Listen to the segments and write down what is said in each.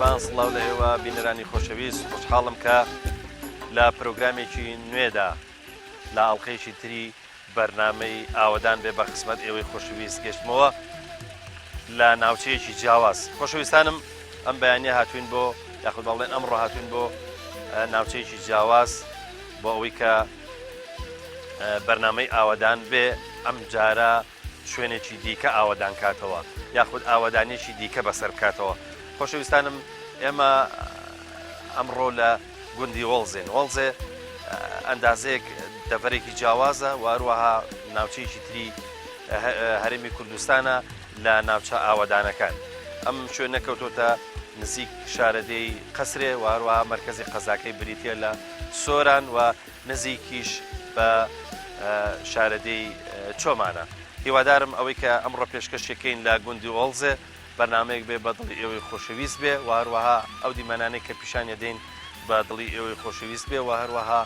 میهرەبان سڵاو لە ئێوە بینەرانی خۆشەویست خۆشحاڵم کە لە پرۆگرامێکی نوێدا لە ئاڵقەیەکی تری بەرنامەی ئاوەدان بێ بە خزمەت ئێوەی خۆشەویست گەشتمەوە لە ناوچەیەکی جیاواز. خۆشەویستانم ئەم بەیانیە هاتوین بۆ یاخود بەڵێن ئەمڕۆ هاتوین بۆ ناوچەیەکی جیاواز بۆ ئەوەی کە بەرنامەی ئاوەدان بێ ئەم جارە شوێنێکی دیکە ئاوەدان کاتەوە یاخود ئاوەدانێکی دیکە بەسەر بکاتەوە. خۆشەویستانم ئێمە ئەمڕۆ لە گوندی وەڵزێ ئەندازەیەک دەڤەرێکی جیاوازە و هەروەها ناوچەیەکی تری هەرێمی کوردستانە لە ناوچە ئاوەدانەکان. ئەم شوێنە کەوتۆتە نزیک شارەدەی قەسرێ و هەروەها مەرکەزی قەزاکەی بریتیە لە سۆران و نزیکیش بە شارەدەی چۆمانە. هیوادارم ئەوەی کە ئەمڕۆ پێشکەشەکەین لە گوندی وەڵزێ بەرنامەیەک بێ بە دڵی ئێوەی خۆشەویست بێ و هەروەها ئەو دیمەنانەی کە پیشانە دێن بە دڵی ئێوەی خۆشەویست بێ و هەروەها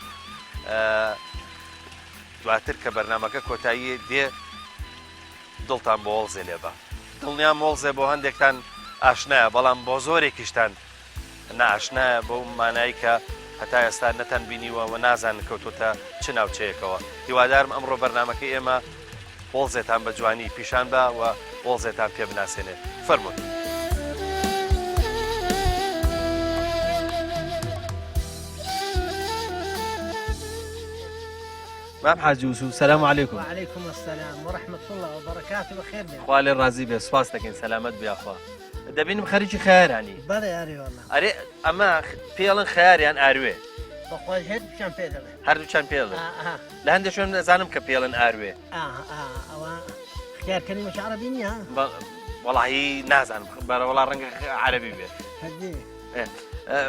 دواتر کە بەرنامەکە کۆتایی دێ دڵتان بۆ وەڵزێ لێبە. دڵنیام وەڵزێ بۆ هەندێکتان ئاشنایە بەڵام بۆ زۆرێکیشتان نائاشنایە بەو مانایی کە هەتا ئێستا نەتان بینیوە و نازانن کەوتۆتە چ ناوچەیەکەوە. هیوادارم ئەمڕۆ بەرنامەکەی ئێمە وەڵزێتان بە جوانی پیشان بە و وەڵزێتان پێ بناسێنێ. فەرموون. مام حاجی وسوو سەلام عەلەیکم. وعەلەیکم ئەسسەلام وەڕەحمەت الله وبەرەکاتو بەخێر بێ. خوا لێ ڕازی بێ سوپاس دەکەین سەلامەت بێ خوا. دەبینم خەریکی خەیارانی. بەڵێ ئەرێ وەڵڵا. ئەرێ ئەمە پێڵن خەیاریان ئاروێ. بەخۆش هەردووچیان پێ دەڵێ. هەردووچیان پێڵن. لە هەندێک شوێن دەزانم کە پێڵن ئاروێ. ئەوە اختیار کەلیمەش عەرەبی نییە؟ وەڵاهی نازانم بەرە وەڵا ڕەنگە عەرەبی بێت.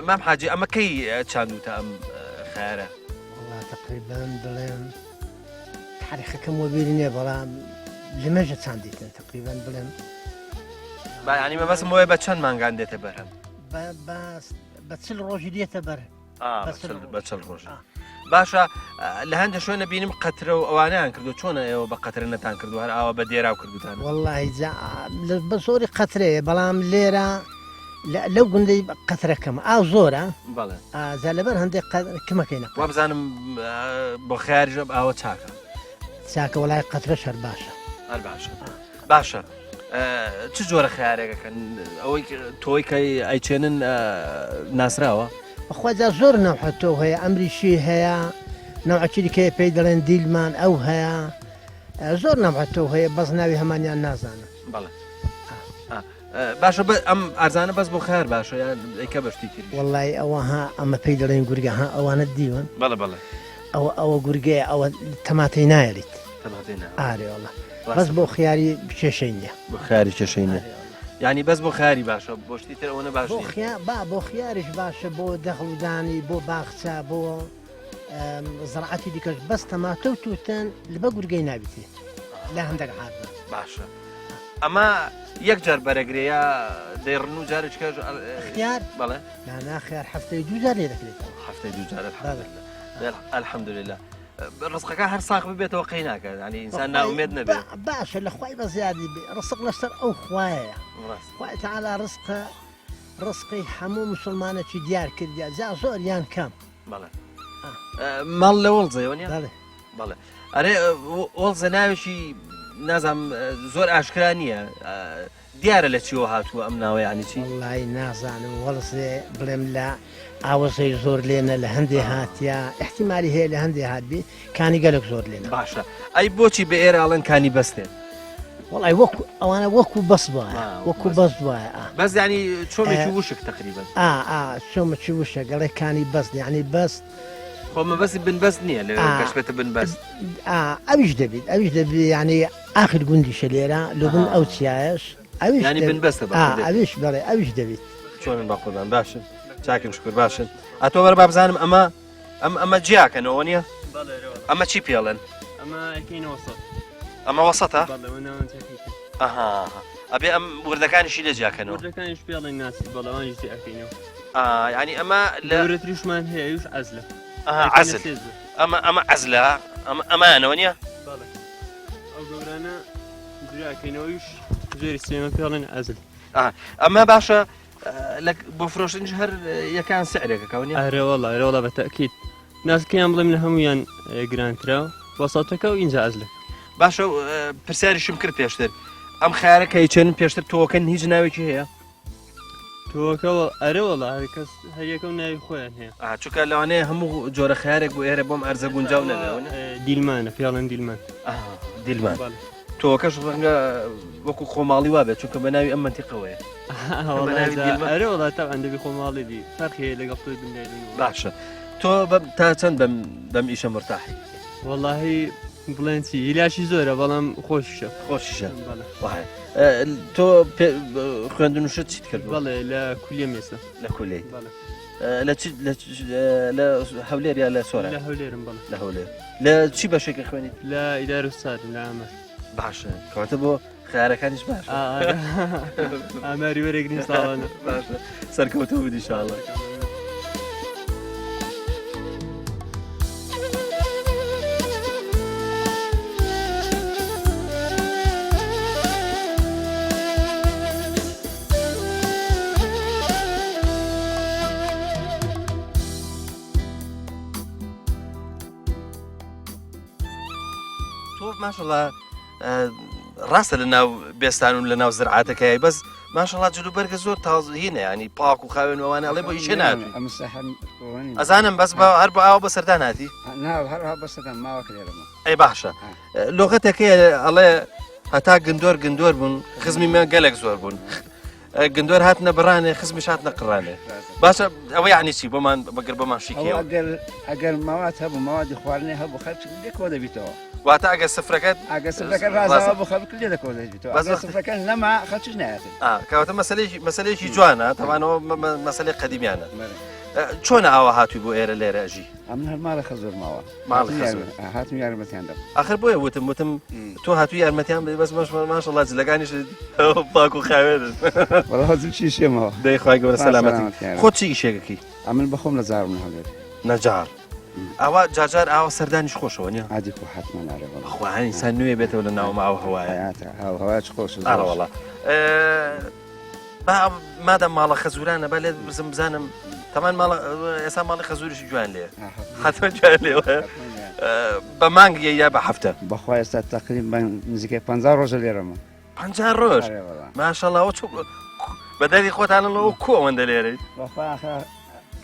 مام حاجی ئەمە کەی چاندوتە ئەم خەیارە؟ وەڵا تەقریبان بڵێم تاریخەکەم وە بیری نییە بەڵام لەمەژە چاندیتن تەقریبان بڵێم. ینی مەبەستم وایە بە چەند مانگان دێتە بەرهەم؟ بە چل ڕۆژی دێتە بەر. بە چل ڕۆژ. باشە لە هەندێک شوێنە بینیم قەترە و ئەوانیان کردو چۆنە ئێوە بە قەترە نەتان کردو هەر ئاوە بە دێراو کردوتان؟ وەڵڵاهی بە زۆری قەترەیە بەڵام لێرە لەو گوندەی قەترەکەمە ئاو زۆرە زە لەبەر هەندێک کمەکەینە. وا بزانم بۆ خیاریژە ئاوە چاکە چاکە وەڵای قەترە شەر باشە. هەر باشە. باشە چ جۆرە خیارێکەکەن ئەوەی تۆی کە ئەیچێنن ناسراوە؟ بەخوازە زۆر نەوحەتۆ هەیە ئەمریشی هەیە نەوعچیکەیە پێی دەڵێن دیلمان ئەو هەیە زۆر نەوحەتۆ هەیە بەس ناوی هەمانیان نازانە. بەڵێ باشە ئەم ئارزانە بەس بۆ خیار باشە یان ئەیکە بەشتی تری؟ وەڵی ئەوە ها ئەمە پێی دەڵێن گورگە ها ئەوانە دیوەن. بەڵێ ئەوە گورگەیە ئەوە تەماتەی نایەریت. ئارێ وەڵا بەس بۆ خیاری کێشەی نییە. بۆ خیاری کێشەی نییە ینی بەس بۆ خیاری باشە بۆشتی تر ئەوە باش بۆ خیاریش باشە بۆ دەخڵدانی بۆ باخچە بۆ زەرعەتی دیکەش بەس تەماتە و توتەن لەبە گورگەی نابیتێ لە هەندێک حاڵە. باشە ئەمە یەک جار بەرەگرەیە دەیڕن و جارێککەش خیار بەڵێ ناخیار هەفتەی دوو جار لێ دەکرێتەوە. هەفتەی دوو جار ئەلحەمدولله. ڕزقەکە هەر ساق ببێتەوە قەی ناکات ینی ئینسان ناومێد نەبێت. باشە لە خوای بە زیادی بێ ڕزق لەسەر ئەو خوایە خوای تەعالا ڕزقی هەموو موسڵمانێکی دیار کردیا جا زۆریان کەم. بەڵێ ماڵ لە وەڵزەوە نیە؟ بەڵێ ئەرێ وەڵزە ناوێکی نازانم زۆر ئاشکرا نییە دیارە لە چیەوە هاتووە ئەم ناوە ینی چی؟ وەڵی نازانم وەڵزێ بڵێم لە ئاوەزەی زۆر لێنە لە هەندێ هاتیە احتیمالی هەیە لە هەندێ هاتبی کانی گەلک زۆر لێنە. باشە ئەی بۆچی بە ئێراڵەن کانی بەستێن؟ وەڵی وەکو ئەوانە وەکو بەس وایە وەکو بەس وایە بەس ینی چۆمێکی وشک تقریبا چۆمەکی وشە گەڵێکانی بەست یعنی بەست خۆمە بەسی بنبەست نییە لە گەشتێتە بنبەست ئەویش دەبێت ینی ئاخر گوندیشە لێرە لەبن ئەو چیایش ئەویش ینی بنبەستە ئەویش بڵێ ئەویش دەبێت. چۆنن بە خۆدان باشن چاکم شکر باشن ئەتۆ وەرە با بزانم ئەمە جیاکەنەوە نییە؟ ئەمە چی پێڵێن؟ ئەمە وەسەتە؟ ئەبێ ئەم وردەکانیشی لە جیاکەنەوە وردەکانیش پێڵێن ناسی بەڵەوانیش ئەکەینەوە. ینی ئەمە لە گەورەتریشمان هەیە ئەوش عەزلە. عەزل ئەمە عەزلە ئەمانەوە نییە؟ ئەو گەورانە جیاکەینەوەیش زۆری سێمە پێڵێن عەزل. ئەمە باشە لك بۆ فرۆشتنش هەر یەکان سعرێکە کەونی ئەرێ وڵا ئەرێ وڵا بەتەکیید ناسکەیان بڵێ من هەمویان گرانتراوە وەسەڵتەکە و ئینجا ئەزلە باشە پرسیاریشم کرد پێشتر ئەم خیارەکە چێنن پێشتر تۆکەن هیچ ناوێکی هەیە تۆکەوە ئەرێ وڵا هەر کەس هەریەکە و ناوی خۆیان هەیە چونکە لەوانەیە هەموو جۆرە خیارێک بۆ ئێرە بۆم ئەرزە گونجاو نەبێونە دیلمانە پیاڵەن دیلمان دیلمان تۆکەش ڕەنگە وەکو خۆماڵی وابێت چونکە بە ناوی ئەم منتیقەوەیە ئەرێ وڵا تا ئەندەبی خۆماڵی دی فەرقی لەگەڵ تۆی بندێن باشە تۆ تا چەند بەم ئیشە مرتاحی واللهی بڵێن چی هیلاشی زۆرە بەڵام خۆشیشە خۆشیشە تۆ خوێندنوشت چیت کرد بەڵێ لە کولیە مێستا لە کولەی لە هەولێر یا لە سۆرە لە هەولێرم بڵێ لە هەولێر لە چی بەشێکە خوێنیت لە ئیدار و سار لە ئامەر باشە کەواتە بۆ خیارەکانیش باش ئاماری وەرەگرین ساڵانە باشە سەرکەوتە بودی ئینشاءالله تۆ ماشەڵڵا ڕاستە لە ناو بێستان و لە ناو زرعاتەکەی بەس ماشەڵڵا جلوبەرگە زۆر تازهینە ینی پاک و خاوێن ئەوانە ئەڵێ بۆ هیچ ناتوی ئەزانم بەس هەر بۆ ئاوە بەسەردا ناتی هەرها بەسەدەم ماوەکە لێرەمە ئەی باشە لۆغەتەکەی ئەڵێ هەتا گندۆر بوون خزمی من گەلێک زۆر بوون گندۆر هاتنە بڕانێ خزمیش هاتنە قڕانێ باشە ئەوە یعنی چی بۆمان بەگەر بۆمان شیکەوە ئەگەر ماوات هەبوو ماوادی خواردنێ هەبوو خەرچ لێکەوە دەبیتەوە واتە ئەگە سفرەکەت ئەگە سفرەکە ڕازەوە بۆ خەڵک لێ دەکەوە دەبیتەوە ئەگە سفرەکەن نەما خەرچش نایەتن کەواتە مەسەلەیەکی جوانە تەوانەوە مەسەلەی قەدیمیانە چۆن ئاوا هاتووی بۆ ئێرە لێرەژی ئەم هەر ماڵە خەزۆر ماوە هاتم یارمەتیان دەم آخر بۆیە وتم تۆ هاتووی یارمەتیان بدەی بەس ماشەڵڵا جلەکانیش پاک و خاوێنن وەڵا هەزم چی شێمەوە دەیخوای گەورە سەلامەتی خۆت چی ئیشێکەکەی ئەمن بەخۆم لە زارم هەولێر نەجار ئاوا جاجار ئاوا سەردانیش خۆشەوە نیە عادی خۆ حتمما نارێ خۆیان ئینسان نوێ بێتەوە لە ناو ماوە هەوایە هەوایە خۆش ئاڕەوەڵا مادەم ماڵە خەزورانە با لێت برزم بزانم تەمان ئێستا ماڵی خەزوریشی جوان لێ حتمما جوان لێوە بە مانگیە یا بە هەفتە بەخوا ئێستا تقریبا نزیکەی 50 ڕۆژە لێرەمە 50 ڕۆژ ماشەڵڵاوە بەدەری خۆتانەوە کۆ ئەوەندە لێرەی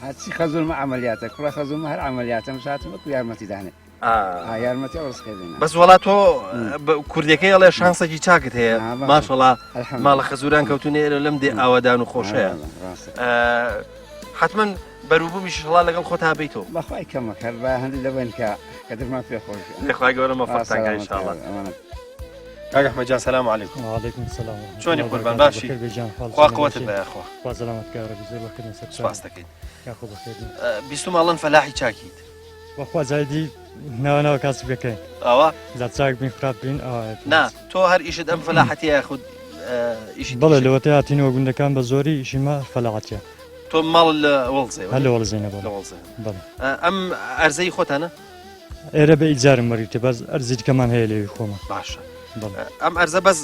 هەچی خەزورمە عملیاتە کوڕە خەزورمە هەر عملیاتەم شاتم وەکو یارمەتی دانێ یارمەتی ئەوڕسکردن بەس وڵات تۆ کوردەکەی ئەڵێ شانسێکی چاکت هەیە ماشەڵڵا ماڵە خەزوران کەوتونێ لەم دێ ئاوادان و خۆشەیە حتمما بەروبوومی شڵا لەگەڵ خۆت هابیتەوە بەخوای کەمە هەر بە هەندی لەبن کە دەرمان پێ خۆش لەخوای گەورە مەفەقتاکە ئینشاءڵڵا کاک ئەحمەد سلام علیکم وعلیکم السلام چۆنی قوربان باشی خوا قوتت بە خوا خوا سەلامەتکە ڕەبی زۆر وەکردن سپاس دەکەین یاخۆ بەخێر بیستم ماڵن فەلاحی چاکیت وەخوا زایدی ناوەناوە کاسی بەکەین ئەوە زاد چاک بین خراپ بین ئەوە نا تۆ هەر ئیشت ئەم فەلاحەتی یاخود ئیشی بەڵێ لەوەتە هاتینەوە گوندەکان بە زۆری ئیشیمە فەلاحەتیە تۆ ماڵ لە وەڵزێ هەر لە وەڵزینە بەڵێ ئەم ئەرزەی خۆتانە ئێرە بە ئیجارم وەریتە بەس ئەرزی دیکەمان هەیە لێوی خۆمە باشە ئەم ئەرزە بەس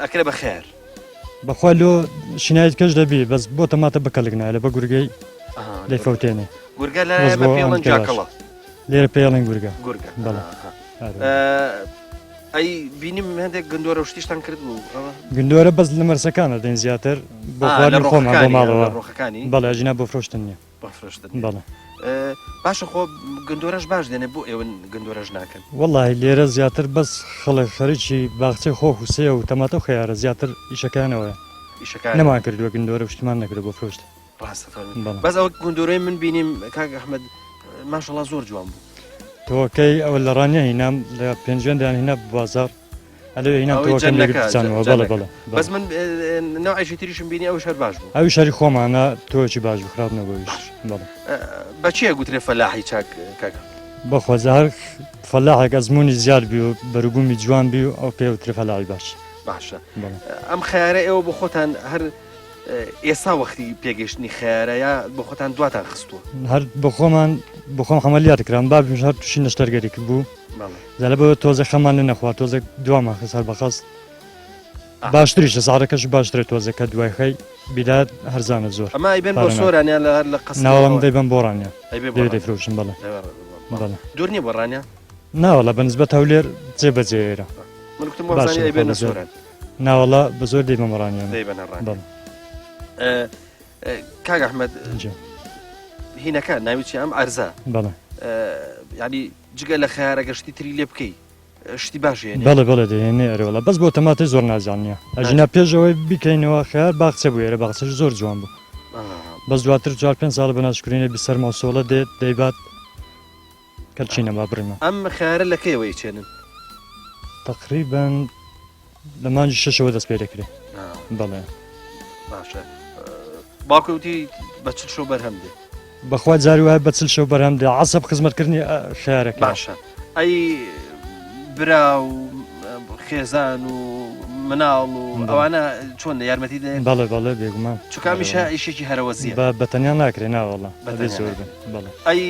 ئەکرێ بە خێر بەخوا لۆ شینایت کەش دەبی بەس بۆ تەماتە بەکەلگنایە لە بە گورگەی لێ فەوتێنێ گورگە لە پێڵەن جاکەڵە لێرە پێڵێن گورگە گورگە بەڵێ ئەی بینیم هەندێک گندۆرە شتیشتان کرد بوو گندۆرە بەس لە مەرسەکانە دەین زیاتر بۆ خواردن خۆمان بۆ ماڵەوە ڕۆخەکانی بەڵێ ژنا بۆ فرۆشتن نییە بەڵێ باشە خۆ گندۆرەش باش دێنێ بۆ ئێوە گندۆرەش ناکەن وەڵی لێرە زیاتر بەس خەڵک خەریکی باخچەی خۆ حوسەیە و تەماتە و خەیارە زیاتر ئیشەکانەوەە نەمان کردووە گندۆرە شتمان نەکرد بۆ فرۆشت بەس ئەو گندۆرەی من بینیم کاک ئەحمەد ماشەڵڵا زۆر جوان بوو تۆکەی ئەوە لە ڕانیە هینام لە پێنجێندیان هینا بازار ئەلێ هینام تۆکەم لەگرچانەوە بەڵێ بەڵێ بەس من نەوعیشی تریشم بینی ئەو شەر باش بوو ئەوی شەری خۆمانە تۆکی باش بخراپنەوەیش بەڵێ بەچیە گوترێ فەلاحی چاک کاک بەخۆزە هەر فەلاحێک ئەزمموی زیاد بی و بەروبوومی جوان بی و ئەو پێوترێ فەلاحی باش باشە ئەم خیارە ئێوە بۆ خۆتان هەر ئێستا وەختی پێگەشتنی خیارەیە بۆ خۆتان دواتان خستووە هەر بە خۆم عملیات کرام بابیش هەر تووشی نەشتەرگەری کرد بوو زەلە بە تۆزە خەمان لە نەخوا تۆزە دوامان خست هەر بەخەست باشتریشە ساڕەکەش باشترێت تۆزە کە دوای خەی بیدات هەرزانە زۆر ئەمە ئەیبێن بۆ سۆرانیان لە قەسەڵ ناوەڵم دەیبم بۆ ڕانیا ئەیبێ دەیفرۆشم بەڵێ بەڵێ دوور نییە بۆ ڕانیا ناوەڵە بەنسبەت هەولێر جێبەجێرە من گوتم وەزانی ئەیبێنە سۆران ناوەڵە بە زۆر دەیبم ڕانیان دەیبێنە ڕانیا بەڵێ کاک ئەحمەد هینەکە ناوی چی ئەم ئەرزە بەڵێ یعنی جگە لە خەیارە گەشتی تری لێ بکەی شتی باشێنێ بەڵێ بەڵێ دێنێ ئەرێوەڵە بەس بۆ تەماتی زۆر نازانیە ئەژینا پێشەوەی بکەینەوە خەیار باخچە بوو ێرە باخچەش زۆر جوان بوو بەس دواتر 4-5 ساڵ بەناشکرینە بیسەر مەسۆڵە دێت دەیبات کەلچینە با بڕیمە ئەم خەیارە لە کەیەوەی چێنن تقریبان لە مانجی شەشەوە دەست پێ دەکرێت بەڵێ باشە باوکەوتی بە چ شۆ بەرهەم دێ بەخوا جاری وایە بە چل شەو بەرهەم دێ عەسەب خزمەتکردنی خەیارەکە باشە ئەی برا و خێزان و مناڵ و ئەوانە چۆن یارمەتی دێن بەڵێ بەڵێ بێگومان چکامیشە ئیشێکی هەرەوەزیە بەتەنیا ناکرێ ناوەڵە بەێ زۆر بەڵێ ئەی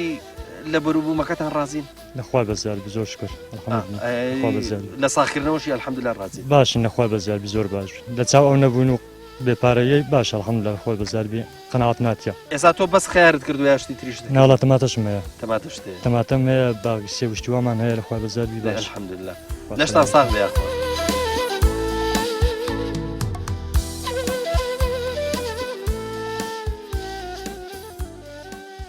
لە بەروبوومەکەتان ڕازین نەخوا بەزیار زۆر شکر لە ساخکردنەوەشی ئەلحەمدوللا ڕازین باشن نەخوا بەزیار زۆر باش لە چاو ئەو نەبوون و بێپارەیەی باش ئەلحەمدوللا خۆی بەزاربی قەناعەت ناتیە ئێستا تۆ بەس خەیارت کردو یاشتی تریش ناڵە تەماتەشم هەیە تەماتشتێ تەماتەم هەیە باغی سێوشتیوامان هەیە لەخوا بەزاربی باش ئەلحەمدوللا لەشتا ساغ بێ یاخۆ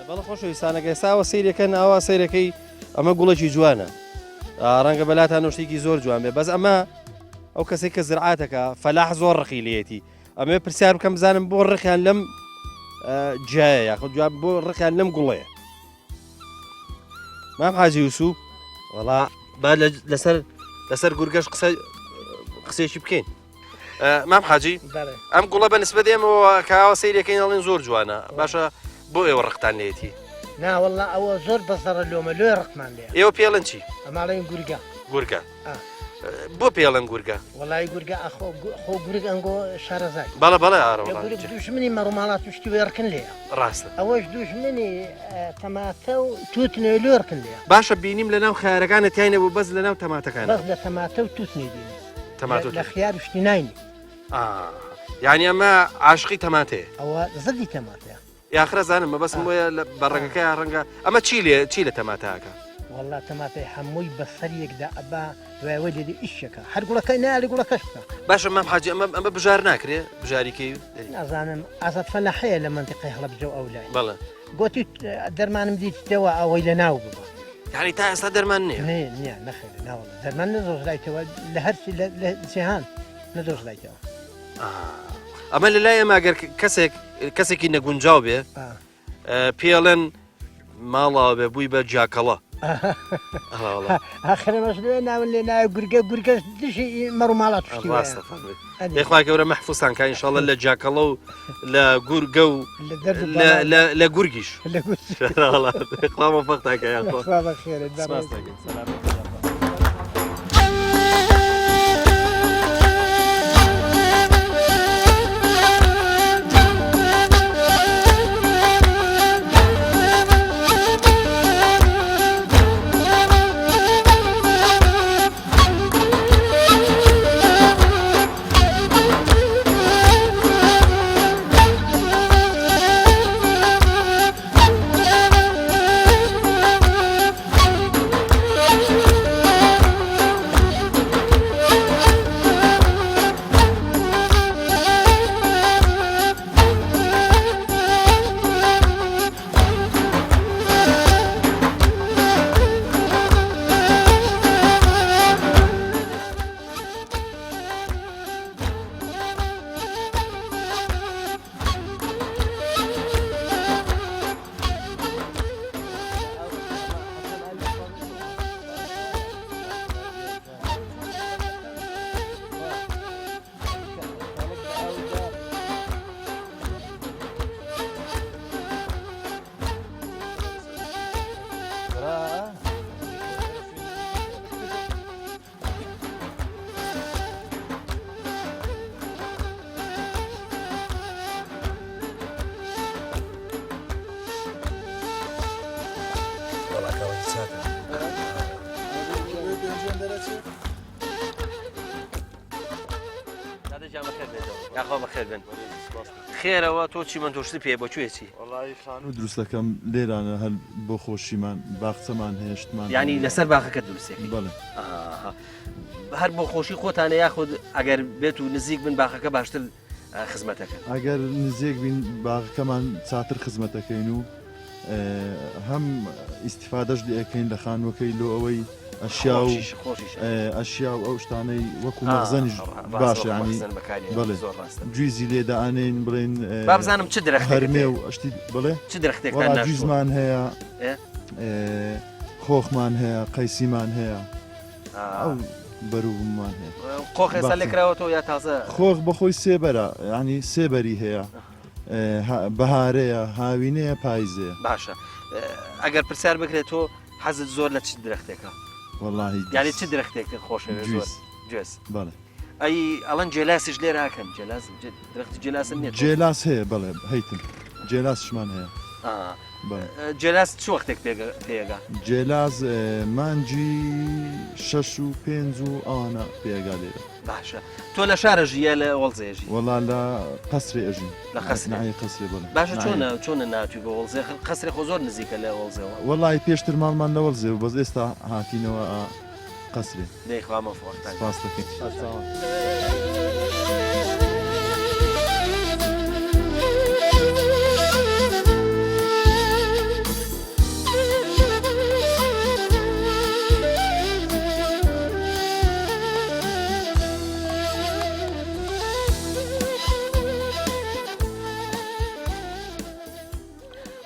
بەڵە خۆشەویستانەکە ئێستاوە سەیرەکەن ئاوا سەیرەکەی ئەمە گوڵێکی جوانە ڕەنگە بەلاتان نوشتێکی زۆر جوان بێ بەس ئەمە ئەو کەسێک کە زرعاتەکە فەلاح زۆر ڕقی لێتی ئەمێ پرسیار بکەم بزانم بۆ ڕقیان لەم جایە یاخود جواب بۆ ڕقیان لەم گوڵەیە مام حاجی یوسوف وەڵا با لەسەر گورگەش قسێکی بکەین مام حاجی ئەم گوڵە بە نسبەت ئێمەوە کاوە سەیرەکەین ئەڵێن زۆر جوانە باشە بۆ ئێوە ڕقتان لێتی ناوەڵا ئەوە زۆر بەسەرە لۆمە لێ ڕقمان لێ ئێوە پێڵەن چی ئەماڵەین گورگە گورگە بۆ پێڵەن گورگە وڵی گورگە خۆ گورگ ئەنگۆ شارەزای بەڵە بەڵێ دوشمنی مەڕووماڵات توشتی وێڕکن لێ ڕاستە ئەوەش دوشمنی تەماتە و توتنێ لێڕکن لێ باشە بینیم لە ناو خیارەکانە تیانە بوو بەس لە ناو تەماتەکان بەس لە تەماتە و توتنی دینی تەماتۆ لە خیار شتی ناینی یعنی ئەمە عاشقی تەماتەیە ئەوە زەدی تەماتەیە یاخرە زانم بەسم وە لە بەڕێگەکە ڕەنگە ئەمە چی لە تەماتاکە وڵا تەماتەی هەمووی بەسەریەکدا ئەبا دوایەوە لێدی ئیشەکە هەر گوڵەکەی نالی گوڵەکەش بکە باشە مام حاجی ئەمە بژار ناکرێ بژاریکەی نازانم ئازاد فەلا هەیە لە منتیقی هەڵەبجە ئەو لای بەڵێ گوتی دەرمانم دیتەوە ئەوەی لە ناو ببە یعنی تا ئێستا دەرمان نییە نییە نەخێر ناوڵ دەرمان نەدۆزلایتەوە لە هەرچی لە جیهان نەدۆزلایتەوە ئەمە لە لای ئەمە ئەگەر کەسێکی نەگونجاو بێ پێڵێن ماڵەوە بێ بووی بە جاکەڵە ئاخرەمەش لێ ناون لێ ناوە گورگە دشی مەڕووماڵات ڕاستە دەخوای گەورە مەحفوسان کە ئینشاڵە لە جاکەڵە و لە گورگە و لە گورگیش خوا مەفەقتاکە یاخوا یاخوا بەخێر بن خێرەوە تۆ چی من تۆشتی پێ بۆکوێکی وڵی خان و دروست دەکەم لێرانە هەر بۆ خۆشیمان باخچەمان هێشتمان ینی لەسەر باخەکە دروستێکی بڵێ هەر بۆ خۆشی خۆتانە یاخود ئەگەر بێت و نزیک بن باخەکە باشتر خزمەتەکە ئەگەر نزیک بین باغەکەمان چاتر خزمەتەکەین و هەم ئیسیفادەش دەکەین لە خانوەکەی لۆ ئەوەی ئەشیا و ئەو شتانەی وەکو مەخزەنیش باشە ینی بڵێ جویزی لێدانین بڵێن بابزانم چ درەخت هەرمێ و ئەشتی بڵێ چ درەختێکتان جویزمان هەیە خۆخمان هەیە قەیسیمان هەیە ئەو بەروبمان هەیە خۆخ ێستا لێکراوەتەوە یا تازە خۆخ بەخۆی سێبەرە ینی سێبەری هەیە بەهارەیە هاوینەیە پاییزەیە باشە ئەگەر پرسیار بکرێت تۆ حەزت زۆر لە چ درەختێکە واللهی یعنی چ درەختێک خۆشەوێت گوێز بەڵێ ئەی ئەڵەن جێلاسیش لێراکەن درەختی جێلاسم نیە جێلاس هەیە بەڵێ هەیتم جێلاسشمان هەیە جێلاس چ وەختێک پێگا جێلاز مانجی 6 و 5 و ئەوانە پێگا لێرە باشە تۆ لە شارە ژیە لە وەڵزێژی وەڵا لە قەسرێ ئەژین لە قەسنای قەسرێ بڵێ باشە چۆنە ناتوی بە وەڵزێ قەسرێ خۆ زۆر نزیکە لە وەڵزەوە وەڵی پێشتر ماڵمان لە وەڵزێ و بەس ئێستا هاتینەوە قەسرێ دەیخوا مەفۆختان سپاس دەکەین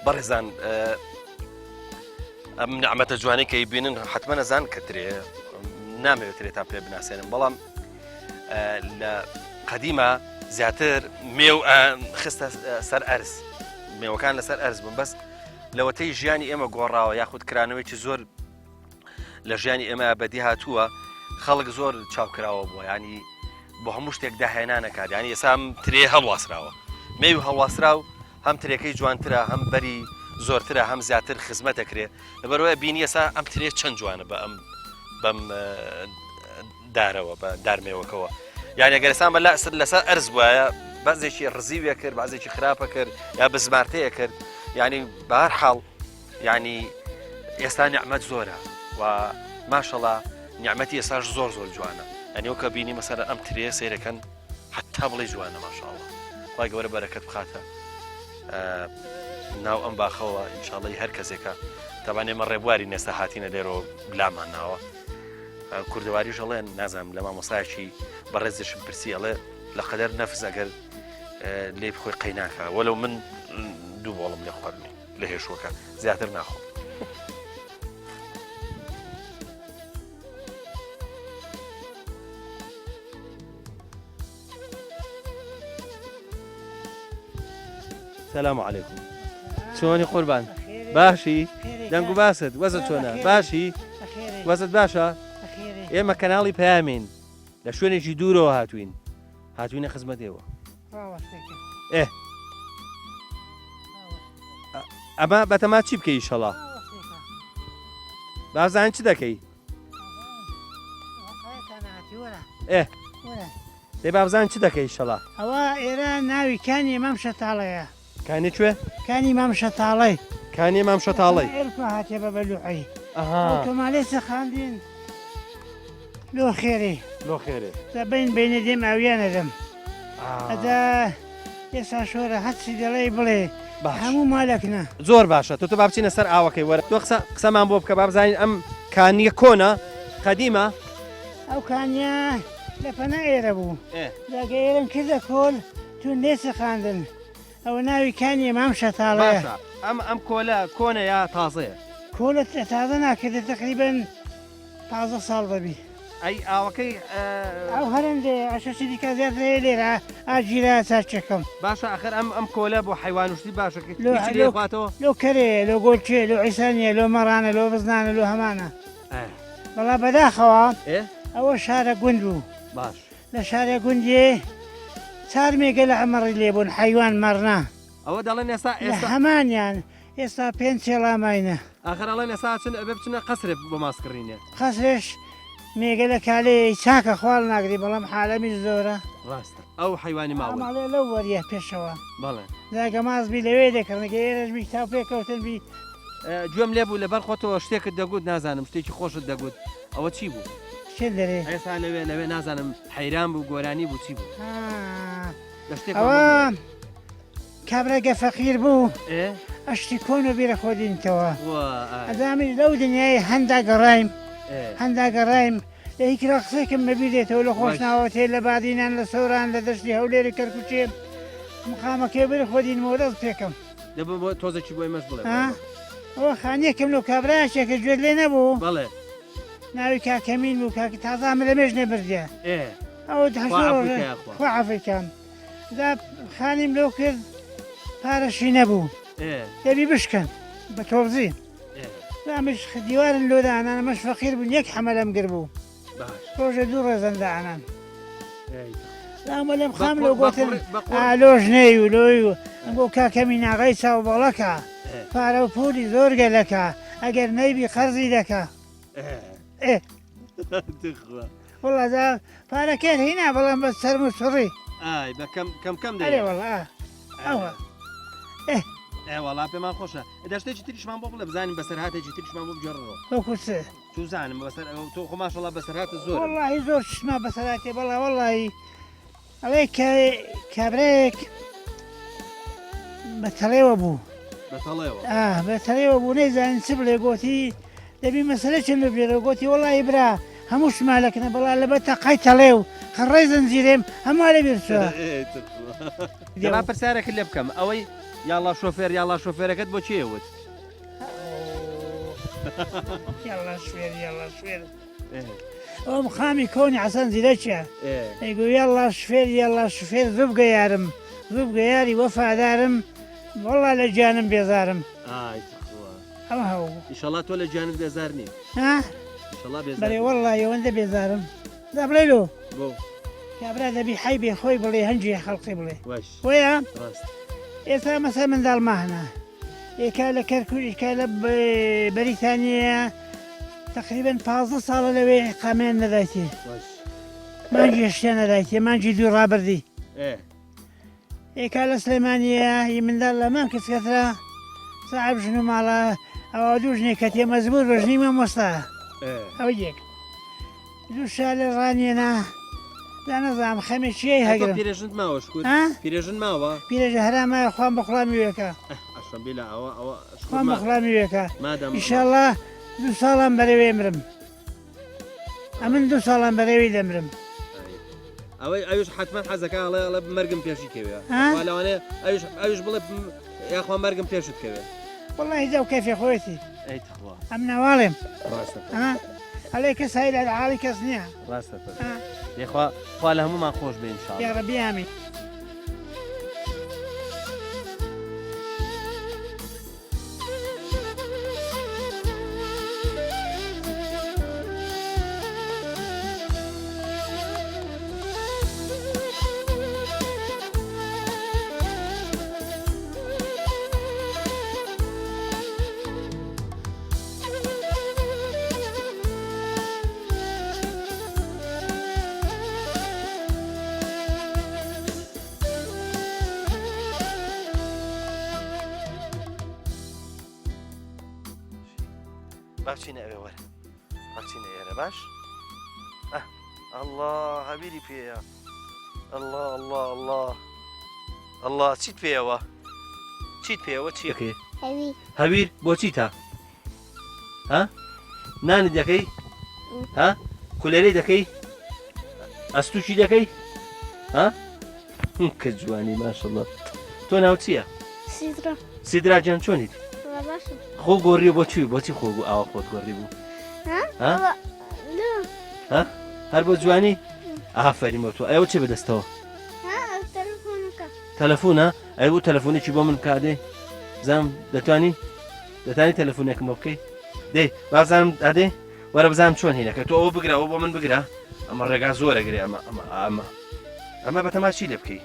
بەڕێزان ئەم نعمەتە جوانەی کە بینن حتممە نەزان کەترێ نامەوێترێتان پێ بناسێنم بەڵام لە قەدیمە زیاتر مێو خستە سەر ئەرز مێوەکان لەسەر ئەرز بوون بەس لەوەتەی ژیانی ئێمە گۆڕاوە یاخود کرانەوەیکی زۆر لە ژیانی ئێمە بەدی هاتووە خەڵک زۆر چاوکراوە بووە ینی بۆ هەموو شتێک داهێنانەکات ینی ئێسام ترێ هەڵواسراوە مێوی هەڵواسرا و هەم ترێکەی جوانترە هەم بەری زۆرترە هەم زیاتر خزمەت دەکرێت لەبەرەوەی بینی ئێستا ئەم ترێ چەند جوانە بەم دارەوە بە دارمێوەکەوە یانی ئەگەرستان بە لەسەر ئەرز وایە بەزێکی ڕزیویە کرد بازێکی خراپە کرد یا بزمارتەیە کرد ینی بەهەر حاڵ ینی ئێستا نیعمەت زۆرە و ماشەڵا نیعمەتی ئێستاش زۆر جوانە ینی وەکە بینی مەسەر ئەم ترێ سیرەکەن حتا بڵێ جوانە ماشاءڵڵا وای گەورە بەرەکەت بخاتە ناو ئەم باخەوە ئینشاڵڵی هەر کەسێکە تاوان ئێمە ڕێبواری نێستا هاتینە لێرەوە بلامان ناوە کوردەواریش ئەڵێن نازانم لە مامۆستایەکی بەڕێزشم پرسی ئەڵێ لە قەدەر نەفس ئەگەر لێ بخۆی قەیناکە وەلەو من دوو بۆڵم لێ خواردنی لە هێشوەکە زیاتر ناخۆم سلام علیکم چۆنی قوربان باشی دەنگ و باست وەزت چۆنە باشی وەزت باشە ئێمە کەناڵی پەیامین لە شوێنێکی دوورەوە هاتوینە خزمەتێەوە ئەمە بەتەما چی بکەی شەڵا بازان چی دەکەی دەی بابزان چی دەکەی شەڵا ئەوە ئێرە ناوی کانی مام شەتاڵەیە کانی کوێ کانی مام شەتاڵی کانی مام شەتاڵی ئێرکە هاتێ بە بەلوعی تۆمالێسە خاندین لۆ خێری لۆ خێرێ بین بینە دێم ئاویانە دەم ئەدا ئێستا شۆرە هەچی دەڵێ بڵێ هەموو مالەکنە زۆر باشە تۆ با بچینە سەر ئاوەکەی وەرە تۆ قسەمان بۆ بکە با بزانین ئەم کانیە کۆنە قەدیمە ئەو کانیا لە پەنا ئێرە بوو داگە ئێرم کردە کۆل تو نێسە خاندن ئەوە ناوی کانی مام شەتاڵەیە ئەم کۆلە کۆنە یا تازەیە کۆلە تازە ناکردە تقریبن 15 ساڵ دەبی ئەی ئاوەکەی ئەو هەرندێ ئەشەشی دیکە زیاتر لێرە ئاجیرا چاچەکەم باشە ئەخر ئەم کۆلە بۆ حیوانوشتی باشە خواتەوە لۆ کەرێ لۆ گۆلچێ لۆ عیسانیە لۆ مەڕانە لۆ بزنانە لۆ هەمانە بەڵا بەداخەوە ئەوە شارە گوند بوو باش لە شارە گوندێ 4 مێگە لە ئەمەڕی لێبوون حیوان مەڕنا ئەوە دەڵێن ئێستا هەمانیان ئێستا 5 سێڵاماینە ئاخر ئەڵێن ئێستا بچنە قەسرێ بۆ ماسکڕینێ قەسرش مێگە لە کالەیە چاکە خوال ناگری بەڵام حالەمی زۆرە ڕاستە ئەو حیوانی ماوە ئەماڵێ لەو وەریە پێشەوە بەڵێ داگە مازبی لەوێ دەکردنەکە ئێرەشبی تا پێکەوتنبی گوێم لێ بوو لەبەر خۆتەوە شتێکت دەگوت نازانم شتێکی خۆشت دەگوت ئەوە چی بوو چێ دەرێ ئێستا لەوێ نازانم حەیران بوو گۆرانی بوو چی بوو لە شتێک ئەوە کابراگە فەقیر بوو ئێ ئەشتی کۆن و بیرە خۆدینتەوە وا ئەدامی لەو دنیای هەندا گەڕایم ئێ هەندا گەڕایم لە هیچرا قسێکم بەبی دێتەوە لە خۆشناوەتێ لە بادینان لە سەوران لە دەشتی هەولێری کەرکوچێ مقامەکێ بر خۆدینەوە دەست پێکەم دەبم بۆ تۆزێکی بۆی مەش بڵێ ئەوە خانیەکەم لەو کابراایشێکە گوێت لێ نەبوو بەڵێ ناوی کاکەمین بوو کاکە تازامە لە مێژ نەبردە ئێ ئەوە خوا عەفویکەم دا خانیم لەو کرد پارەشی نەبوو ئێ دەبی بشکەن بە تۆبزی ئێ دامش دیوارن لۆدانان ئەمەش فەقیر بوون یەک حەمەلەم گر بوو باش ڕۆژە دوو ڕێزەندانان ئێ لامە لەم خام لەو گوتن ئالۆژ نەی و لۆی و بۆ کاکەمی ناغی چاو بەڵەکە پارە و پولی زۆر گەلەکە ئەگەر نەیبی قەرزی دەکە ئێ وڵدا پارەکەر هینا بەڵام بە سەرم و سڕی ئای بە کەم ئەرێ وەڵا ئەوە وەڵا پێمان خۆشە دەشتێکی تریشمان بۆ بڵێ بزانین بەسەر هاتێکی تریشمان بۆ بجێڕەوە وەکوسێ توزانم بەسەر تۆ خۆماشەڵا بەسەر هاتە زۆر وەڵی زۆر چشما بەسەراتێ بەڵا وەڵی ئەڵێ کابرێک بەتەڵێوە بوو بەتەڵێەوە بەتەڵێوە بوو نەیزانین چ بڵێ گۆتی دەبی مەسەلە چند بێرە گۆتی وەڵی برا هەموو شمالەکەنە بەڵا لەبەر تەقای تەڵێ و خەڕێی زنجیرێم هەموو لە بیرچوە دەما پرسیارێکت لێ بکەم ئەوەی یاڵا شۆفێر یاڵا شۆفێرەکەت بۆ چێوت یاڵا شوێر یاڵا شوێر ئەوم خامی کۆنی حەسەن زیرەکیە ئەیگو یاڵا شوێر یاڵا شوفێر زوو بگە یارم زوو بگە یاری وەفادارم وەڵا لە گیانم بێزارم ئەمە هەوو ئیشەڵا تۆ لە گیانت بێزار نی بەێ وەڵا ئەوەندە بێزارم دا بڵێلو بۆ کابرا دەبی حی بێ خۆی بڵێ هەنجی خەڵقی بڵێ واش وەیە ڕاست ئێستا مەسە منداڵ ماهنە ئێکا لە کەرکوریکا لە بەریتانیا تقریبن 15 ساڵە لەوێ قامیان نەدایتێ مانجی شتیان نەدایتێ مانجی دوو ڕابردی ئێکا لە سلێمانیە هی منداڵ لەمان کەسکەترا ساحب ژن و ماڵە ئەوە دوو ژنێک کە تێ مەزبوور بە ژنی مەمۆستا ئەوە یەک دوو شا لە ڕانیێنا دانەزانم خەمێ چیەی هەگرم پیرێژنت ماوە شکوت پیرێژن ماوە پیرێژە هەرامایە خوان بەخڵامی وێکە ئەشەمبیلە ئەوە خوان بەخڵامی وێکە مادەم ئیشەڵڵا دوو ساڵان بەرەوێ مرم ئەمن دوو ساڵان بەرەوەی دەمرم ئەوەی ئەوش حتمما حەزەکە ئەڵێ مەرگم پێشی کەوێ لەوانێ ئەوش بڵێ یاخوا مەرگم پێشت کەوێ وەڵی جا و کەفێ خۆیەتی ئەیتخوا ئەم ناواڵێم ڕاستە هەڵێ کەس هەی لە حاڵی کەس نییە ڕاستە دێخوا خوا لە هەمومان خۆش بێ ئینشاڵڵا یا ڕەبی ئامین باچینە ئەوێ وەرە باچینە ئێرە باش ئەله هەبیری پێەیە ئەله چیت پێەوە چیت پێەوە چیەکەی هەویر بۆچی تا نانی دەکەی کولێرەی دەکەی ئەستوشی دەکەی کە جوانی ماشەڵڵا تۆ ناو چییە سیدرا گیان چۆنیت خۆ گۆڕی بۆچی خۆ بوو ئاوا خۆت گۆڕی بوو هەر بۆ جوانی ئافەرین تۆ ئەوە چێ بەدەستەوە تەلەفۆنە ئەی بوو تەلەفۆنێکی بۆ من کادێ بزانم دەتوانی تەلەفۆنێکم بۆ بکەی دەی بازانم ئەدێ وەرە بزانم چۆن هینەکە تۆ ئەوە بگرە ئەوە بۆ من بگرە ئەمە ڕێگا زۆرە گرێ ئەمە بەتەماشی لێ بکەی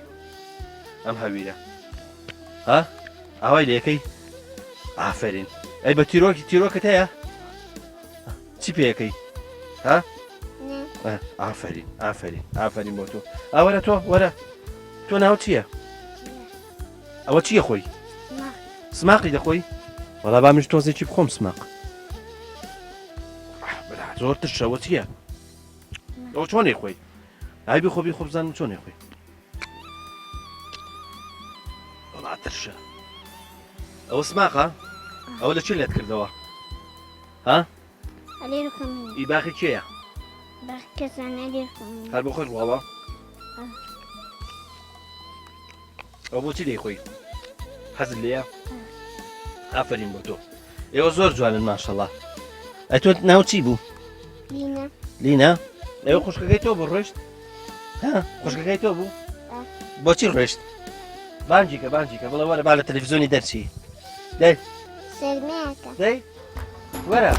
ئەم هەویرە ئاوای لێەکەی ئافرین ئەی بە تیرۆکت هەیە چی پێەکەی ئافرین بۆ تۆ ئەوەرە تۆ وەرە تۆ ناو چییە؟ ئەوە چییە خۆی؟ سماقی دەخۆی؟ وەڵا با منش تۆزێکی بخۆم سماق. زۆر ترشەوە چییە؟ ئەو چۆنێ خۆی؟ ئای بخۆ بخۆ بزانم چۆنێ خۆی. وەڵا ترشە. ئەوە سماقە؟ ئەوە لە چی لێت کردەوە؟ ها؟ ئی باخی کێیە؟ هەر بۆ خۆش وڵا؟ ئەو بۆچی لێی خۆی؟ حەزت لێیە؟ ئافرین بۆ تۆ. ئێوە زۆر جوانن ماشەڵڵا. ئەی تۆ ناو چی بوو؟ لینە؟ ئێوە خوشکەکەی تۆ بوو ڕۆیشت؟ ها؟ خوشکەکەی تۆ بوو؟ بۆچی ڕۆیشت؟ بانجیکە بڵێ وەرە با لە تەلەڤیزیۆنی دەرچی. دەی؟ دەی؟ وەرە.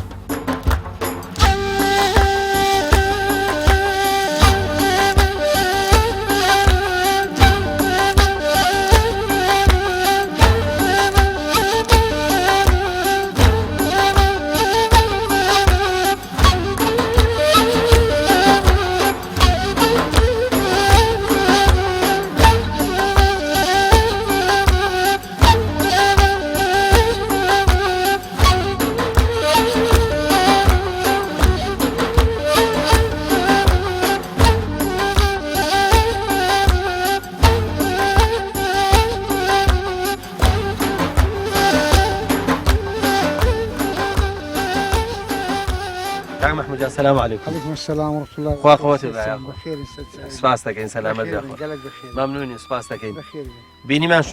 کاک محمود جان سلام علیکم. عليكم السلام ورحمة الله خوا قوتي بخير. بخير استاذ سپاس دەکەین سەلامەت بێ خۆ. قلق بخير ممنونی سپاس دەکەین. بخير بینیمان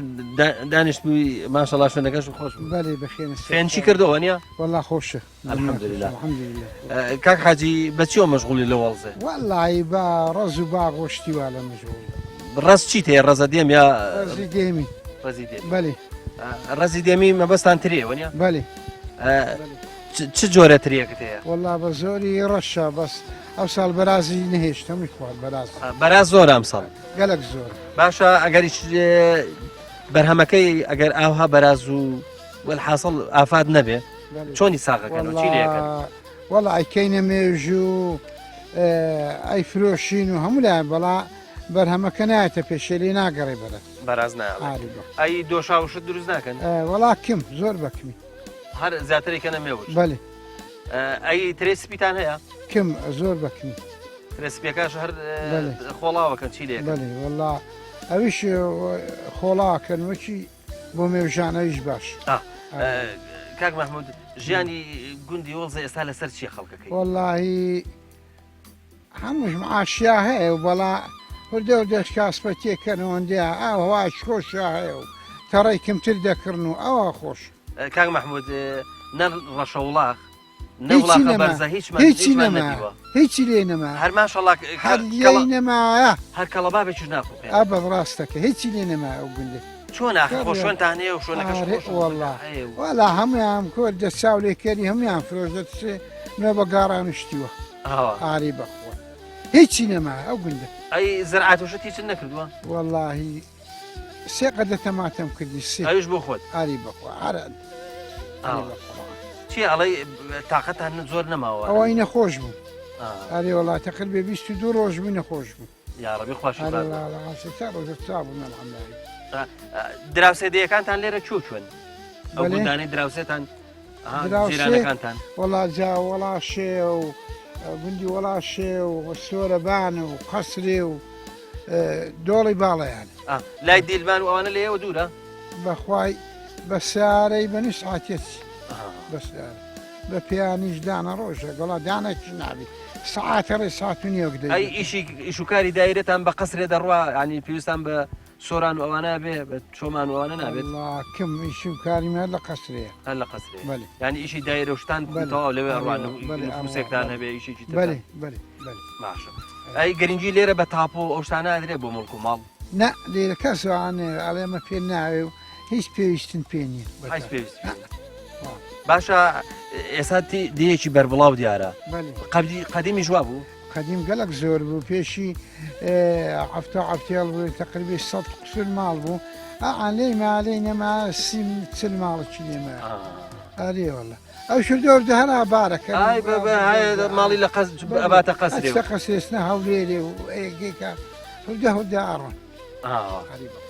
دانیشتبووی ماشەڵڵا شوێنەکەش خۆش بوو. بلي بخير فێنچی کردەوە نییە؟ والله خوشة الحمد لله. الحمد لله. کاک حاجی بەچیەوە مەشغوڵی لە وەڵزێ؟ والله با رز وباغ وشتي ولا مشغول. ڕست چی تێ ڕەزە دێم یا رز ديمي ڕەزی دێم؟ بلي ڕەزی دێمی مەبەستان ترێوە نییە؟ بلي چ جۆرە ترێکت هەیە؟ والله بزوري رشة بس أوصل برازي نهيش تمي خوال براز بەراز زۆر ئەمساڵ. قلق زور. باشە ئەگەریش بەرهەمەکەی ئەگەر ئاها بەراز و وەلحاصڵ ئافات نەبێ بلي چۆنی ساغەکەن و چی لێەکەن؟ والله أي كينا ميجو أي فروشين وهم لا بلا برهما كنايته بيشيلي ناقري بلا بەراز ناوە. عارف ئەی دۆشاوشت دروست ناکەن؟ والله كم زور بكمي هەر زیاتریکە نەمێوش. بلي ئەی ترێسپیتان هەیە؟ كم زور بكمي ترێسپیەکەش هەر بەڵێ. خۆڵاوەکەن چی لێەکەن؟ بلي والله أويش خولا كان وشي بوميوجان أيش باش کاک محمود ژیانی گوندی وەڵزە ئێستا لەسەر چیە خەڵکەکەی؟ والله همش معاشيا هي وبلا وردو دش كاسبتي كانوا عندها هواش خوش هي ترى كم تذكرنو خوش کاک محمود نە ڕەشە وڵاق نە هیچی وڵاقە نەما. بەرزە هيتشي هیچمان نما نەدیوە. هيتشي لينما هەر ماشەڵڵا لينما هەر کەڵەبابێکیش ناخۆ. أبد راستك هيتشي لينما أقول لك چۆن ئاخۆ شوێنتان هەیە و شوێنەکەش خۆش والله هەیە و- ولا هم يام كود الساولي كري هم يام فروجت ما بقارا نشتيوه ئاوا. عاري بخوا هيتشي نما أقول لك ئەی زرعات وشت هیچ نەکردووە؟ والله سيقد تماتم كدي السي ئەوش بۆ خۆت. عاري بخوا عرد ئاوا. چی ئەڵەی تااقەتان زۆر نەماوە؟ أو أين خوش بو آه. عاري والله تقريبا 22 روج من خوش بو یاڕەبی خۆشی عاري بات. لا لا ستار روج تصابوا من الحمد دراوسێدەیەکانتان لێرە چۆن؟ ئەو بەڵێ. گوندانەی دراوسێتان دراوسێ. جیرانەکانتان والله جا ولا شيء وبندي ولا شيء والسورة بان وقصري ودولي بالا يعني لای دیلمان و ئەوانە لێەوە دوورە؟ بخواي بساري بنسعة يتي بس ببيانيش دانا روجا قال دانا جنابي ساعات ري ساعات من يقدر ئەی ئیش و کاری دایرێتان بە قەسرێ دەڕوا ینی پێویستان بە سۆران و ئەوانە بێ بە چۆمان و ئەوانە نابێت والله كم يشوف كاري هلا قصري هەر لە قەسرێ. بلي ینی ئیشی دایرە شتان بەڵێ. تەواو لەوێ بەڵێ. ڕوان بەڵێ. نووسێکتان هەبێ ئیشێکی تر. بلي بلي بلي باشە. ئەی گەرنجی لێرە بە تاپۆ ئەو شتانە ئەدرێ بۆ مڵک و ماڵ؟ لا ليلة كسر عن على ما في الناعي هيش بيشتن بيني هیچ پێویست. باشە ئێستا دیەکی بەربڵاو دیارە. بلي قەدیمی جووا بوو؟ قديم قالك زور بو بيشي عفتيال بو تقريبا 100 قصر مال بو علي ما علينا ما سيم تسل مال كذي ما علي والله او شو دور ده انا بارك هاي هاي ماڵی لە ئەباتە قەسرێ. قصر اسنا هوليلي وايجيكا وده دار غەریبە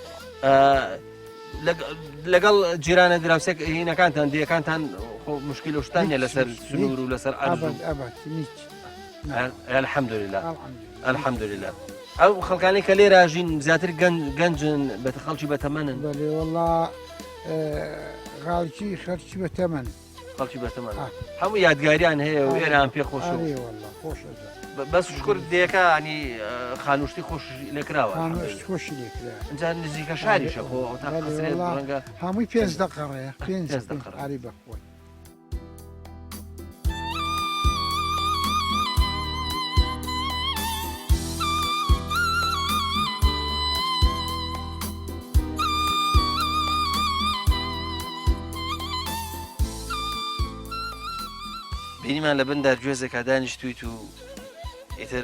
لەگەڵ جیرانە دراوسێک هینەکانتان دیەکانتان مشکل و شتانە لەسەر سنوور و لەسەر ئەرز ئەبەت هیچ الحەمدولله الحەمدولله ئەو خەڵکانی کە لێرە ژین زیاتر گەنجن بە خەڵکی بەتەمەنن بەێ وڵا غاڵکی خەرچی بە تەمەن خەڵکی بەتەمەن هەموو یادگاریان هەیە و ئێران پێ خۆش خۆشە بەس شکر دیەکە ینی خانوشتی خۆش لێکراوە خۆشی لێکرا ئەجا نزیکە شاریشە خۆ ڕەنگە هەمووی 5 دقەڕەیە 5 ئاری بەخۆی بینیمان لە بندا گوێزێکا دانیشتویت و ئیتر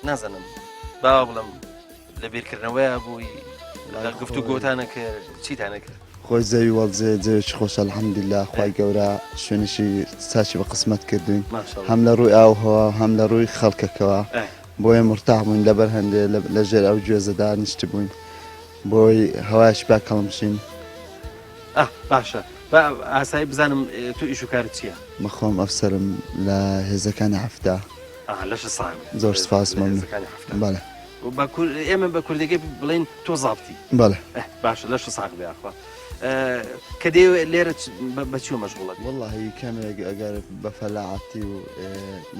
نازانم باوا بڵم لە بیرکردنەوەیە بووی لە گفتو گۆتانە کرد چیتانە کرد خۆی زەوی وەڵزێ جێوێکی خۆش الحەمدلله خوای گەورە شوێنشی ساچی بە قسمەت کردوین هەم لە ڕووی ئاوهەوە هەم لە ڕووی خەڵکەکەوە بۆیە مرتاح بووین لەبەر هەندێ لە ژێر ئەو گوێزە دانیشت بووین بۆی هەوایش با کەڵمشین باشە ئاسایی بزانم تو ئیش و کارت چییە؟ مەخۆم ئەفسەرم لە هێزەکانی هەفتە لەش ساڵ زۆر سپاس بەڵێ ئێمە بە کوردەکەی بڵێن تۆ زابتی بەڵێ باشە لەش ساق بێخوا کە دێ لێرە بەچوە مەشغوڵەت واللهی کەمێک ئەگەر بە فەلاعەتی و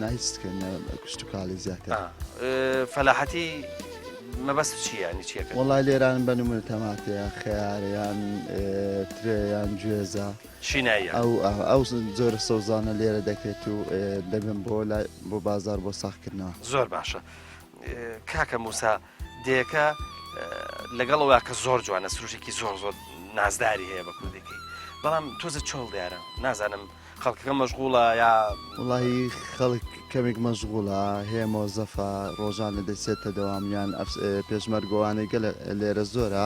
ناهیچکردن کوشت و کاڵی زیاتر فەلاحەتی مەبەست چی ینی چیەکە وڵای لێران بە نمونە تەماتەیە خیارەیان ترێیان گوێزە شینایە ئەو زۆرە سەوزانە لێرە دەکرێت و دەبن بۆ بازار بۆ ساختکردنەوە زۆر باشە کاکە موسا دێکە لەگەڵەوە کە زۆر جوانە سروشێکی زۆر زۆر نازداری هەیە بە کوردەکەی بەڵام تۆزە چۆڵ دیارە نازانم خەڵکەکە مەشغوڵە یا وڵی خەڵک کەمێک مەشغوڵە هەیە مۆزەفە ڕۆژان لە دەچێتە دەوامیان پێشمەرگۆوانەی گەل لێرە زۆرە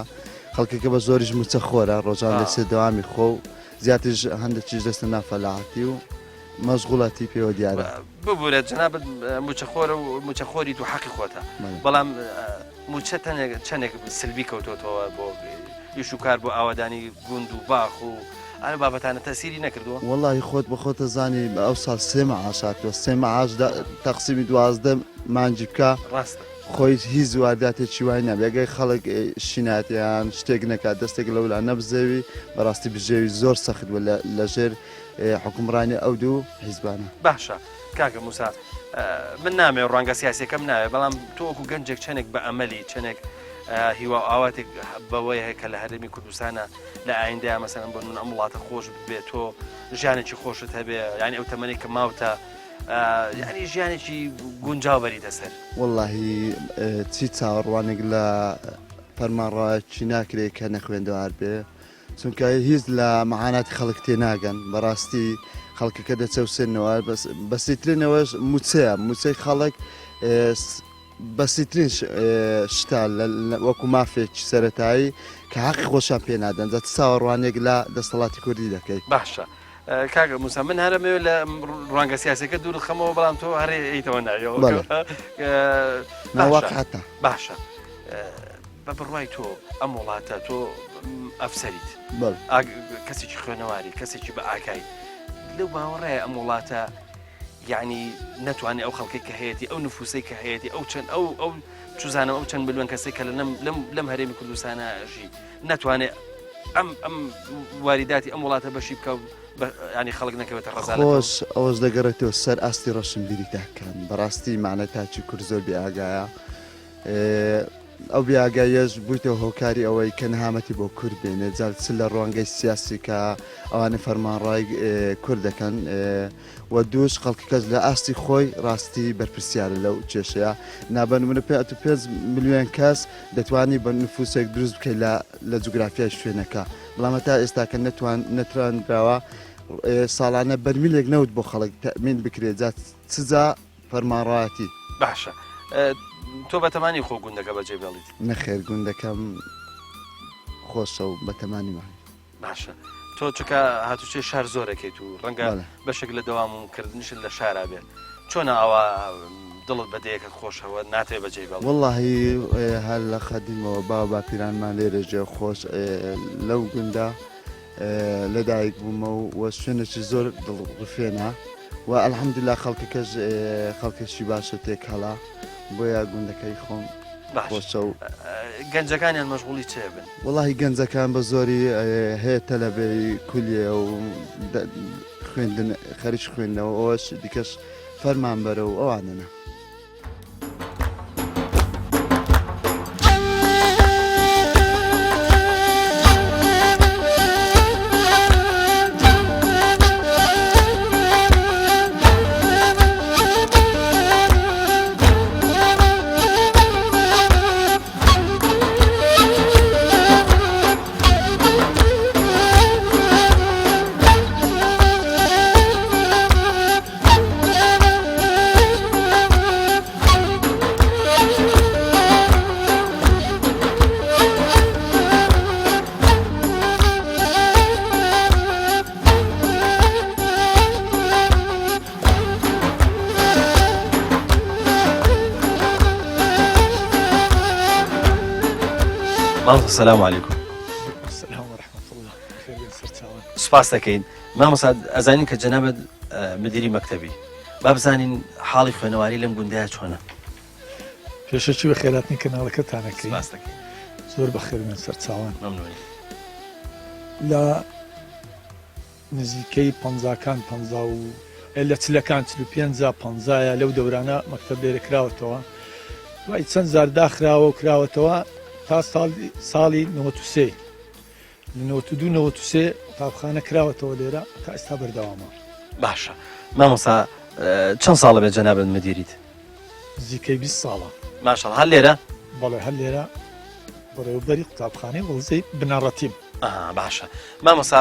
خەڵکەکە بە زۆریش موچە خۆرە ڕۆژان لەسێ دەوامی خۆ و زیاترش هەندێکیش دەستە نافەلاعەتی و مەشغوڵەتی پێوە دیارە ببوورێت جنابەت موچەخۆرە و موچەخۆری تو حەقی خۆتە بەڵام موچە چەندێک سلبی کەوتۆتەوە بۆ ئیش و کار بۆ ئاوادانی گوند و باخ و ئەە بابەتانە تەسیری نەکردووە وڵی خۆت بە خۆتە زانی ئەو ساڵ سێمە عاشاتوە سێمە عاشدا تەقسیمی 12 مانجی بکە ڕاستە خۆی هیچ زوارداتێکی وای نەبێگەی خەڵک شیناتیان شتێک نەکات دەستێک لەولا نەبزەوی بەڕاستی بژێوی زۆر سەخت بوو لە ژێر حکومڕانی ئەو دوو حیزبانە باشە کاکە موسا من نامێ ڕوانگە سیاسەکەم ناوێ بەڵام تۆکو گەنجێک چەندێک بە ئەمەلی چەندێک هیوا ئاواتێک بەوەی هەیە کە لە هەرێمی کوردستانە لە ئایندەیە مەسەن بۆ من ئەم وڵاتە خۆش بێت تۆ ژیانێکی خۆشت هەبێ ینی ئەو تەمەنی کە ماوتە ینی ژیانێکی گونجاو بەریتە سەر وڵی چی چاوەڕوانێک لە فەرمانڕایەکی ناکرێت کە نەخوێندەوار بێ چونکە هیچ لە مەعاناتی خەڵک تێناگەن بەڕاستی خەڵکەکە دەچەوسێنەوە بەسیترینەوەش موچەیە موچەی خەڵک بەسیترین شتا وەکو مافێکی سەرەتایی کە حەقی خۆشان پێ نادەن دە چاوەڕوانێک لە دەسەڵاتی کوردی دەکەیت باشە کاگە موسا من هەرمەوێ لە ڕوانگە سیاسەکە دوور خەمەوە بەڵام تۆ هەرێ ئەیتەوە ناویەوە ناواقعەتە باشە بە بڕوای تۆ ئەم وڵاتە تۆ ئەفسەریت کەسێکی خوێنەواری کەسێکی بە ئاگای لەو باوەڕێ ئەم وڵاتە یعنی نەتوانێت ئەو خەڵکی کە هەیەی ئەو نفوسی کە هەیەی ئەو چەند ئەو چوزانە ئەو چەند بلوێن کەسێک کە لەم هەرێمی کوردستانەژی نەتوانێت ئەم واریداتی ئەم وڵاتە بەشی بکە ینی خەڵک نەکەوێتە ڕزانە خۆش ئەوەش دەگەڕێتەوە سەر ئاستی ڕەشنبیری تاکەن بەڕاستی معنە تاچی کورد زۆر بێئاگایە ئەو بیاگایەش بوویتەوە هۆکاری ئەوەی کە نەهامەتی بۆ کورد بێنێ جار چ لە ڕوانگەی سیاسی کە ئەوانە فەرمانڕای کورد دەکەن و دووش خەڵکەکەس لە ئاستی خۆی ڕاستی بەرپرسیارە لەو کێشەیە نابەنمونە 5 ملیۆن کەس دەتوانی بە نفوسێک دروست بکەیت لە جوگرافیای شوێنەکە بەڵام تا ئێستاکە نەتوانراوە ساڵانە بەرمیلێک نەوت بۆ خەڵک تەمین بکرێت جات چجا فەرمانڕایەتی باشە تۆ بەتەمانی خۆ گوندەکە بەجێ بێڵیت نەخێر گوندەکەم خۆشە و بەتەمانی مای باشە تۆ چکە هاتوچێ شار زۆرەکەیت و ڕەنگە بەشێک لە دەوامکردنیشت لە شارا بێت چۆنە ئەوە دڵت بەدەیەکت خۆشەوە ناتوێ بەجێ بەڵ والله هەر لە خەدیمەوە باپیرانمان لێرەژێ خۆش لەو گوندا لەدایک بوومە و شوێنێکی زۆر دڵڕفێنە و ئەلحەمدولیلا خەڵکەکەش خەڵکەشی باشە تێک هەڵا بۆیە گوندەکەی خۆم خۆشە و گەنجەکانیان مەشغوڵی چێ بن وڵی گەنجەکان بە زۆری هەیە تەلەبەی کولیە و خوێندن خەریش خوێندنەوە ئەوەش دیکەش فەرمان بەرە و ئەوانەنە السلام علیکم. السلام ورحمة الله. خير سرتاوان. سپاس دەکەین مامۆستا ئەزانین کە جەنابەت مدیری مەکتەبی با بزانین حاڵی خوێنەواری لەم گوندەیە چۆنە پێشەکی بە خێراتنی کەناڵەکەتانەکەی سپاس دەکەین زۆر بەخێرمێن سەرچاوان مەمنونی لە نزیکەی پەنجاکان لە چلەکان 45 لەو دەورانە مەکتەب لێرە کراوەتەوە دوای چەند زار داخراوە و کراوەتەوە تا ساڵی 93 لە 92 قوتابخانە کراوەتەوە لێرە تا ئێستا بەردەوامە. باشە مامۆستا چەند ساڵە بێت جەنابەت مدیریت؟ نزیکەی 20 ساڵە. ماشەڵڵا هەر لێرە؟ بەڵێ هەر لێرە بەڕێوەبەری قوتابخانەی وەڵزەی بنەڕەتیم. باشە مامۆستا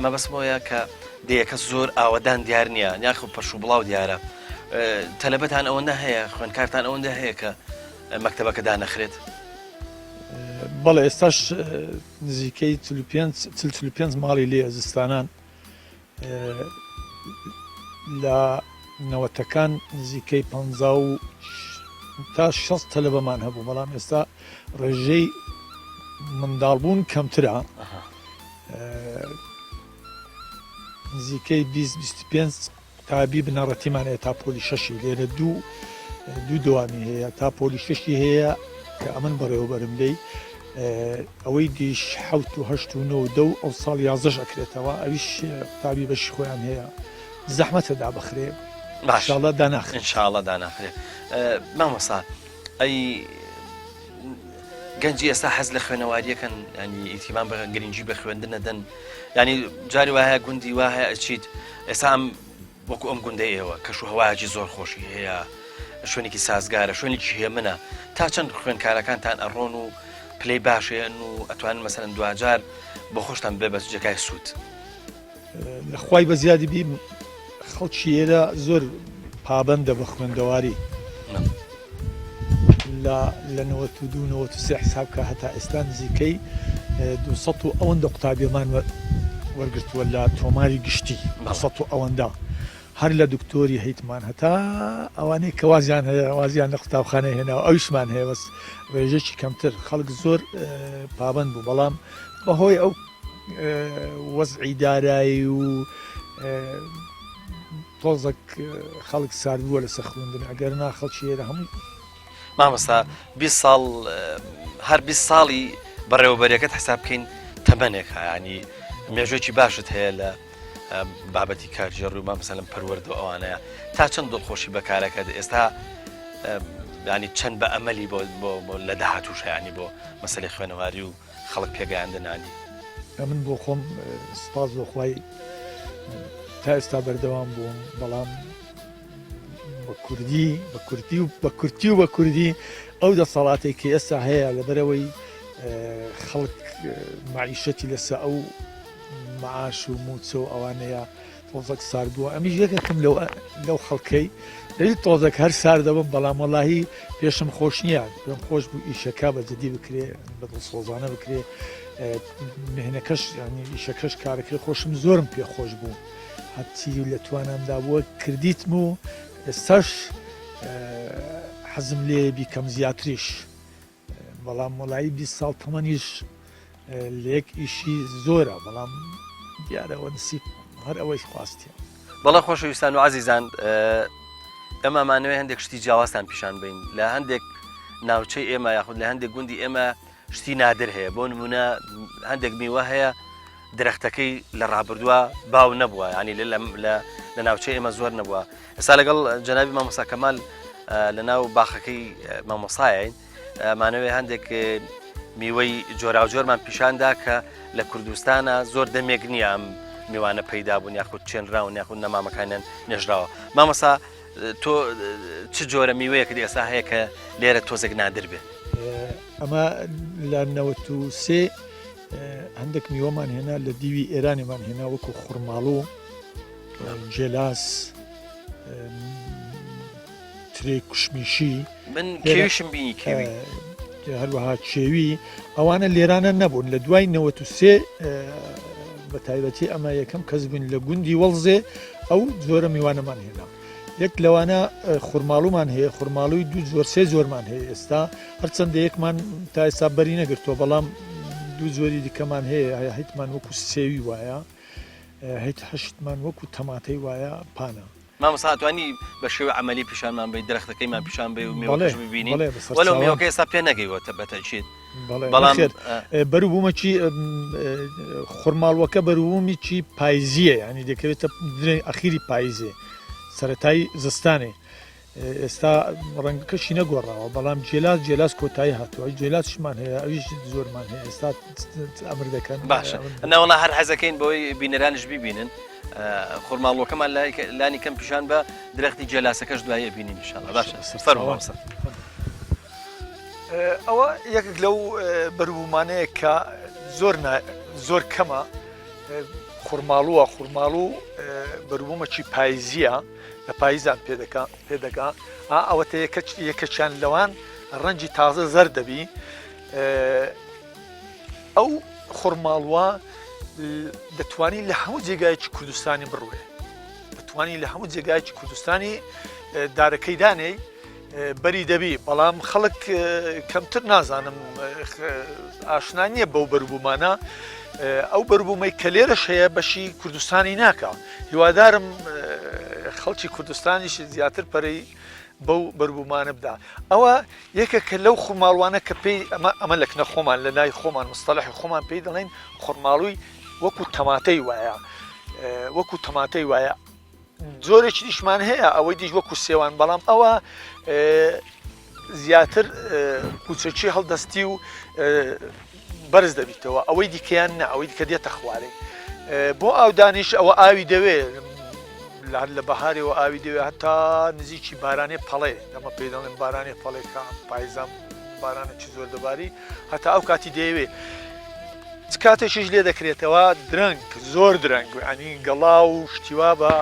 مەبەستمەوەیە کە دەیەکە زۆر ئاوەدان دیار نییە یاخو پەش و بڵاو دیارە تەلەبەتان ئەوەندە هەیە خوێندکارتان ئەوەندە هەیە کە مەکتەبەکە دانەخرێت؟ بەڵێ ئێستاش نزیکەی 45 ماڵی لێ زستانان لە نەوەتەکان نزیکەی 50 تا 60 تەلەبەمان هەبوو بەڵام ئێستا ڕێژەی منداڵبوون کەمترە نزیکەی 20-25 تابی بنەڕەتیمان هەیە تا پۆلی 6 لێرە دوو دوامی هەیە تا پۆلی 6 هەیە کە ئەمن بەڕێوەبەرم لێی ئەوەی دیش 7 و 8 و 9 و ئەو ساڵ 11 ئەکرێتەوە ئەویش تابی بەشی خۆیان هەیە زەحمەتە دابەخرێ ئینشاڵڵا داناخرێ ئینشاڵڵا داناخرێ مامۆستا ئەی گەنجی ئێستا حەز لە خوێنەواریەکەن ینی ئیتیمان بە گرنگی بە خوێندنە دەن ینی جاری وایە گوندی وا هەیە ئەچیت ئێستا ئەم وەکو ئەم گوندەی ئێوە کەش و هەواجی زۆر خۆشی هەیە شوێنێکی سازگارە شوێنێکی هەیە منە تا چەند خوێنکارەکانتان ئەڕۆن و پلەی باشێن و ئەتوانن مەسەرەن دوجار بۆ خۆشتان بێ بە جێگای سوود لەخوای بە زیادی بیم خەڵکی ئێرە زۆر پابەندە بە خوێندەواری لە 92-93 حسابکە هەتا ئێستا نزیکەی 200 و ئەوەندە قوتابیەمان وەرگرتووە لە تۆماری گشتی 200 و ئەوەندە هەر لە دکتۆری هەیتمان هەتا ئەوانەی کە وازیان هەیە وازیان لە قوتابخانەی هێناوە ئەویشمان هەیە بەس ڕێژێکی کەمتر خەڵک زۆر پابەند بوو بەڵام بەهۆی ئەو وەزعی دارایی و تۆزێک خەڵک سارد بووە لەسەر خوێندن ئەگەر نا خەڵکی ئێرە هەموو مامۆستا 20 ساڵ هەر 20 ساڵی بەڕێوەبەریەکەت حساب بکەین تەمەنێک ینی مێژوێکی باشت هەیە لە بابەتی کارژێڕ و مەسەلەن پەروەردە و ئەوانەیە تا چەند دڵخۆشی بەکارەکەت ئێستا ینی چەند بە ئەمەلی بۆ لە داهاتووش ینی بۆ مەسەلەی خوێنەواری و خەڵک پێگەیاندنانی من بۆ خۆم سپاس بۆخوای تا ئێستا بەردەوام بووم بەڵام بە کوردی ئەو دەسەڵاتێک کە ئێستا هەیە لەبەرەوەی خەڵک معیشەتی لەسەر ئەو معاش و موچە و ئەوانەیە تۆزێک ساردبووە ئەمیش یەکەکەم لەو خەڵکەی دەوێت تۆزێک هەر ساردەبم بەڵام وەڵاهی پێشم خۆش نییە پێم خۆش بوو ئیشەکە بە جدی بکرێ بە دڵسۆزانە بکرێ مهنەکەش ینی ئیشەکەش کارەکەی خۆشم زۆرم پێ خۆش بوو هەرچی لە توانامدا بووە کردیتم و ئێستاش حەزم لێ بیکەم زیاتریش بەڵام وڵایی 20 ساڵ تەمەنیش لێک ئیشی زۆرە بەڵام دیارەوە نسیب هەر ئەوەی خواستی بەڵە خۆشەویستان و عزیزان ئەمەمانەوەی هەندێک شتی جیاوازتان پیشان بین لە هەندێک ناوچەی ئێمە یاخود لە هەندێک گوندی ئێمە شتی نادر هەیە بۆ نمونە هەندێک میوە هەیە درەختەکەی لە ڕابردووە باو نەبووە ینی لە ناوچەی ئێمە زۆر نەبووە ئێستا لەگەڵ جەنابی مامۆستا کەمال لە ناو باخەکەی مامۆسایین مانەوەی هەندێک میوەی جۆرا و جۆرمان پیشاندا کە لە کوردستانە زۆر دەمێک نییە ئەم میوانە پەیدا بوون یاخود چێنراون یاخود نەمامەکانیان نێژراوە مامۆستا تۆ چ جۆرە میوەیەکە ئێستا هەیە کە لێرە تۆزێک نادر بێ ئەمە لە 93 هەندێک میوەمان هێنا لە دیوی ئێرانیمان هێنا وەکو خوڕماڵوو جێلاس ترێ کوشمیشی من کێویشم بینی کێوی هەروەها چێوی ئەوانە لێرانە نەبوون لە دوای 93 بە تایبەتی ئەمە یەکەم کەس بوون لە گوندی وەڵزێ ئەو زۆرە میوانەمان هێنا یەک لەوانە خوڕماڵومان هەیە خوڕماڵووی دوو زۆر سێ زۆرمان هەیە ئێستا هەرچەندە یەکمان تا ئێستا بەری نەگرتووە بەڵام دوو زۆری دیکەمان هەیە هەیتمان وەکو سێوی وایە هەیت هەشتمان وەکو تەماتەی وایە پانە مامۆستا توانی بە شێوە عملی پیشانمان بێ درەختەکەیمان پیشان بێ و میوەکەش ببینین وەلو میوەکە ئێستا پێ نەگەیوەتە بەتەکید بەڵام بەروبوومەکی خوڕماڵوەکە بەروبوومیی پاییزیە ینی دەکەوێتە ئەخیری پاییزێ سەرەتای زستانێ ئێستا ڕەنگەکەشی نەگۆڕاوە بەڵام جێلاس کۆتایی هاتووە جێلاسشمان هەیە ئەویش زۆرمان هەیە ئێستا ئەمر دەکەن باشە ناوەڵا هەر حەزەکەین بۆی بینەرانش ببینن خۆرماڵوەکەمان لانی کەم پیشان بە درەختی جێلاسەکەش دوایە بینین انشاءالله باشە فەرمووە ئەوە یەکێک لەو بەروبوومانەیە کە زۆر کەمە خوڕماڵووە بەروبوومەکی پاییزیە لە پاییزان پێدەکا ئەوەتە یەکەچیان لەوان ڕەنجی تازە زەر دەبی ئەو خوڕماڵوە دەتوانی لە هەموو جێگایکی کوردستانی بڕوێ دەتوانی لە هەموو جێگایکی کوردستانی دارەکەی دانەی بەری دەبی بەڵام خەڵک کەمتر نازانم ئاشنا نییە بەو بەروبوومانە ئەو بەروبوومەی کە لێرەش هەیە بەشی کوردستانی ناکە هیوادارم خەڵکی کوردستانیش زیاتر پەرەی بەو بەروبوومانە بدا ئەوە یەکێکە لەو خوڕماڵوانە کە پێی ئەمە لەکنە خۆمان لە نای خۆمان مستەلەحی خۆمان پێی دەڵێن خوڕماڵووی وەکو تەماتەی وایە زۆرێکی دیشمان هەیە ئەوەی دیش وەکو سێوان بەڵام ئەوە زیاتر کوچەکی هەڵدەستی و بەرز دەبیتەوە ئەوەی دیکەیان نە ئەوەی دیکە دێتە خوارێ بۆ ئاودانیش ئەوە ئاوی دەوێت لە بەهارەوە ئاوی دەوێت هەتا نزیکی بارانێ پەڵێ ئەمە پێ دەڵێن بارانێ پەڵێکە پایزام بارانێکی زۆر دەباری هەتا ئەو کاتی دەیەوێت کاتێکیش لێ دەکرێتەوە درەنگ زۆر درەنگ ینی گەڵا و شتیوا بە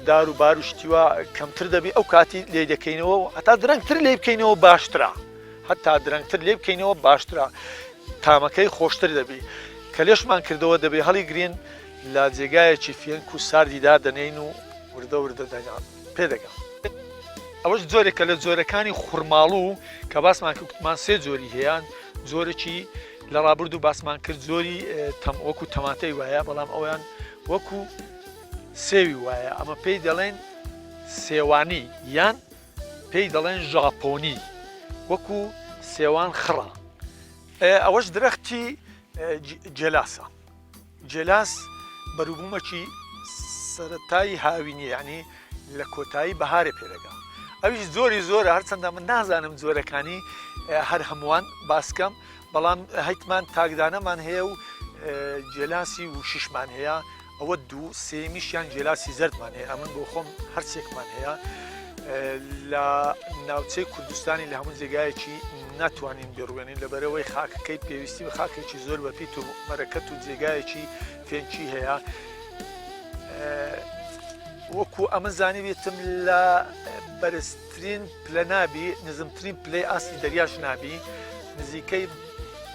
دار و بار و شتیوا کەمتر دەبی ئەو کاتی لێ دەکەینەوە هەتا درەنگتر لێ بکەینەوە باشترا هەتا درەنگتر لێ بکەینەوە باشترا تامەکەی خۆشتر دەبی کە لێشمان کردەوە دەبێ هەڵی گرین لە جێگایەکی فێنک و ساردیدا دەنین و وردە پێدەگەم ئەوەش جۆرێکە لە جۆرەکانی خوڕماڵوو کە باسمان کوتمان سێ جۆری هەیەیان جۆرەی لە ڕابرد و باسمان کرد زۆری وەکو تەماتەی وایە بەڵام ئەویان وەکو سێوی وایە ئەمە پێی دەڵێن سێوانی یان پێی دەڵێن ژاپۆنی وەکو سێوان خڕە ئەوەش درەختی جێلاسە جێلاس بەروبوومەکی سەرەتایی هاوینی ینی لە کۆتایی بەهارێ پێدەگا ئەویش زۆر هەرچەندە من نازانم جۆرەکانی هەر هەمووان باسکەم بەڵام هەیتمان تاگدانەمان هەیە و جێلاسی وششمان هەیە ئەوە دوو سێمیشیان جێلاسی زەردمان هەیە ئەمن بۆ خۆم هەرچێکمان هەیە لە ناوچەی کوردستانی لە هەموو جێگایەکی ناتوانین بێڕوێنین لەبەرەوەی خاکەکەی پێویستی بە خاکێکی زۆر بەپیت و مەرەکەت و جێگایەکی فێنچی هەیە وەکو ئەمە زانی بێتم لە بەرزترین پلە نابی نزمترین پلەی ئاستی دەریاش نابی نزیکەی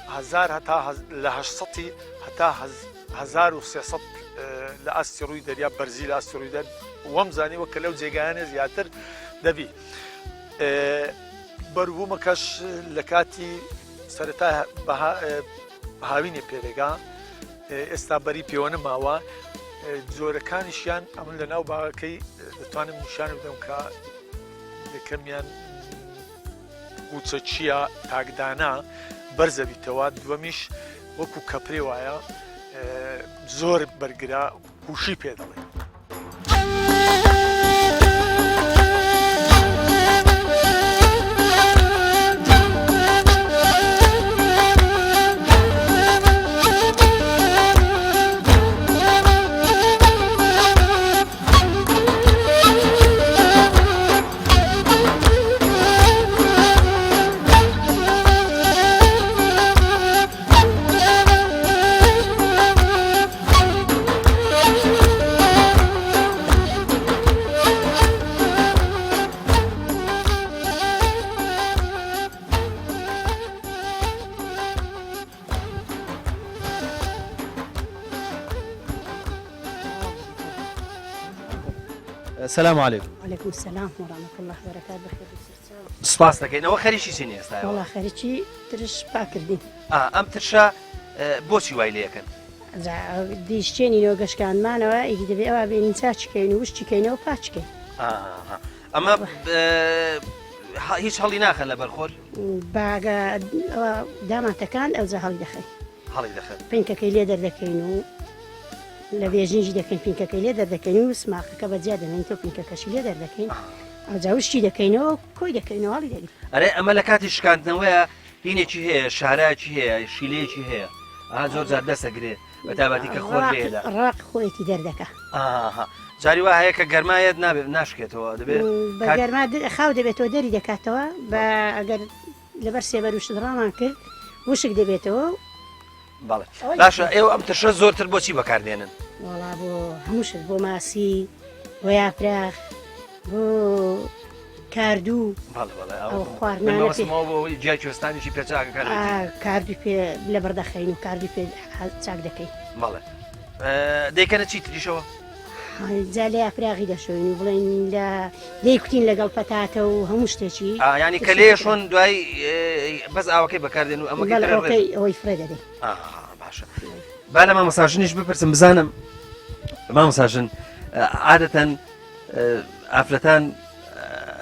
1000 هەتا لە 800 هەتا 1300 لە ئاستی ڕووی دەریا بەرزی لە ئاستی ڕوویدا وەمزانی وەکە لەو جێگانە زیاتر دەبی بەروبوومەکەش لە کاتی سەرەتا هاوینێ پێدەگا ئێستا بەری پەیوەنە ماوە جۆرەکانیشیان ئەمن لە ناو باغەکەی دەتوانم نیشان بدەم کە یەکەمیان قوچە چییە تاکدانا بەرزە بیتەوە دووەمیش وەکو کەپرێ وایە زۆر بەرگرا کوشی پێ دەڵێ السلام عليكم. وعليكم السلام ورحمة الله وبركاته بخير سپاس دەکەینەوە خەریکی چینی ئێستا والله خەریکی ترش پاکردین ئەم ترشا بۆچی وای لەکەن دیشتێنینەوە گەشتکانمانەوە ئیگی دەبێ ئەوە بێنین چاچکەین و وشتیکەینەوە پاچکەین ئەمە هیچ هەڵی ناخەن لە بەرخۆر باگە داماتەکان ئەوجا هەڵی دەخەین هەڵی دەخەن پینکەکەی لێ دەردەکەین و لە بێژنجی دەکەین پینکەکەی لێ دەردەکەین و سماقەکە بەجیا دەنین تۆ پینکەکەشی لێ دەردەکەین ئەوجا وشتی دەکەینەوە کۆی دەکەینەوە هەڵی دەگرین ئەرێ ئەمە لە کاتی شکاندنەوەیە هینێکی هەیە شارایکی هەیە شیلەیەکی هەیە زۆر جار دەسەگرێ بە تابەتی کە خۆر لێدا ڕاق خۆیەتی دەردەکە جاری وا هەیە کە گەرمایەت ناشکێتەوە دەبێت بە گەرما خاو دەبێتەوە دەری دەکاتەوە بە ئەگەر لەبەر سێبەر وشت ڕامان کرد وشک دەبێتەوە بەڵێ باشە ئێوە ئەم ترشە زۆرتر بۆچی بەکاردێنن وڵا بۆ هەمووشت بۆ ماسی بۆ یاپراخ بۆ کاردوو خواردنەوە جای کوێستانیشی پێچاکەکان کاردوی پێ لە بەردەخەین و کاردوی پێ چاک دەکەین بەڵێ دەیکەنە چی تریشەوە جا لە یاپراغی دەشۆین و بڵێن لە دەیکوتین لەگەڵ پەتاتە و هەموو شتێکی ینی کە لێشۆن دوای بەس ئاوەکەی بەکاردێن و ئەمەکەی ئەوەی فرە دەدەین باشە با لە مامەساژنیش بپرسم بزانم مامەساژن عادەتەن ئافرەتان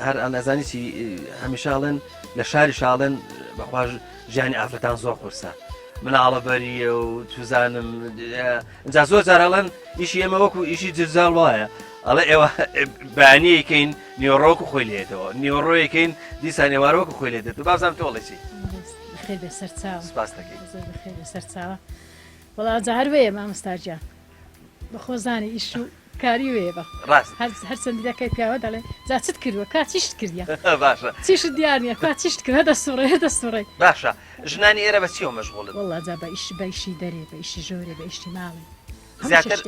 هەر ئەنەزانی چی هەمیشاڵن لە شاری شاڵن بەخواژ ژیانی ئافرەتان زۆر قورسە مناڵە بەریە و توزانم جا زۆر جارەڵەن ئیشی ئێمە وەکو ئیشی جرجال وایە ئەڵێ ئێوە بەیانیەکەین نیۆڕۆک و خۆی لێتەوە نیۆڕۆیەکەین دیسان ێوارۆک و خۆی لێدێت و بازانم تۆڵێکی بەخێر بێ سەرچاوە سپاس دەکەین بەخێر بێ سەرچاوە وەڵا جا هەروەیە مامۆستاجیان بە خۆزانی ئیش و کاری وێ بە هەر چەندی دەکەی پیاوە دەڵێ جا چت کردووە کا چیشت کردیە باشە چیشت دیار نییە کا چیشت کرد هەدە سوڕێ هەدە سوڕێ باشە ژنانی ئێرە بە چیەوە مەشغوڵن وەڵا جا بە ئیش بەیشی دەرێ بە ئیشی ژۆرێ بە ئیشتی ماڵێ زیاتر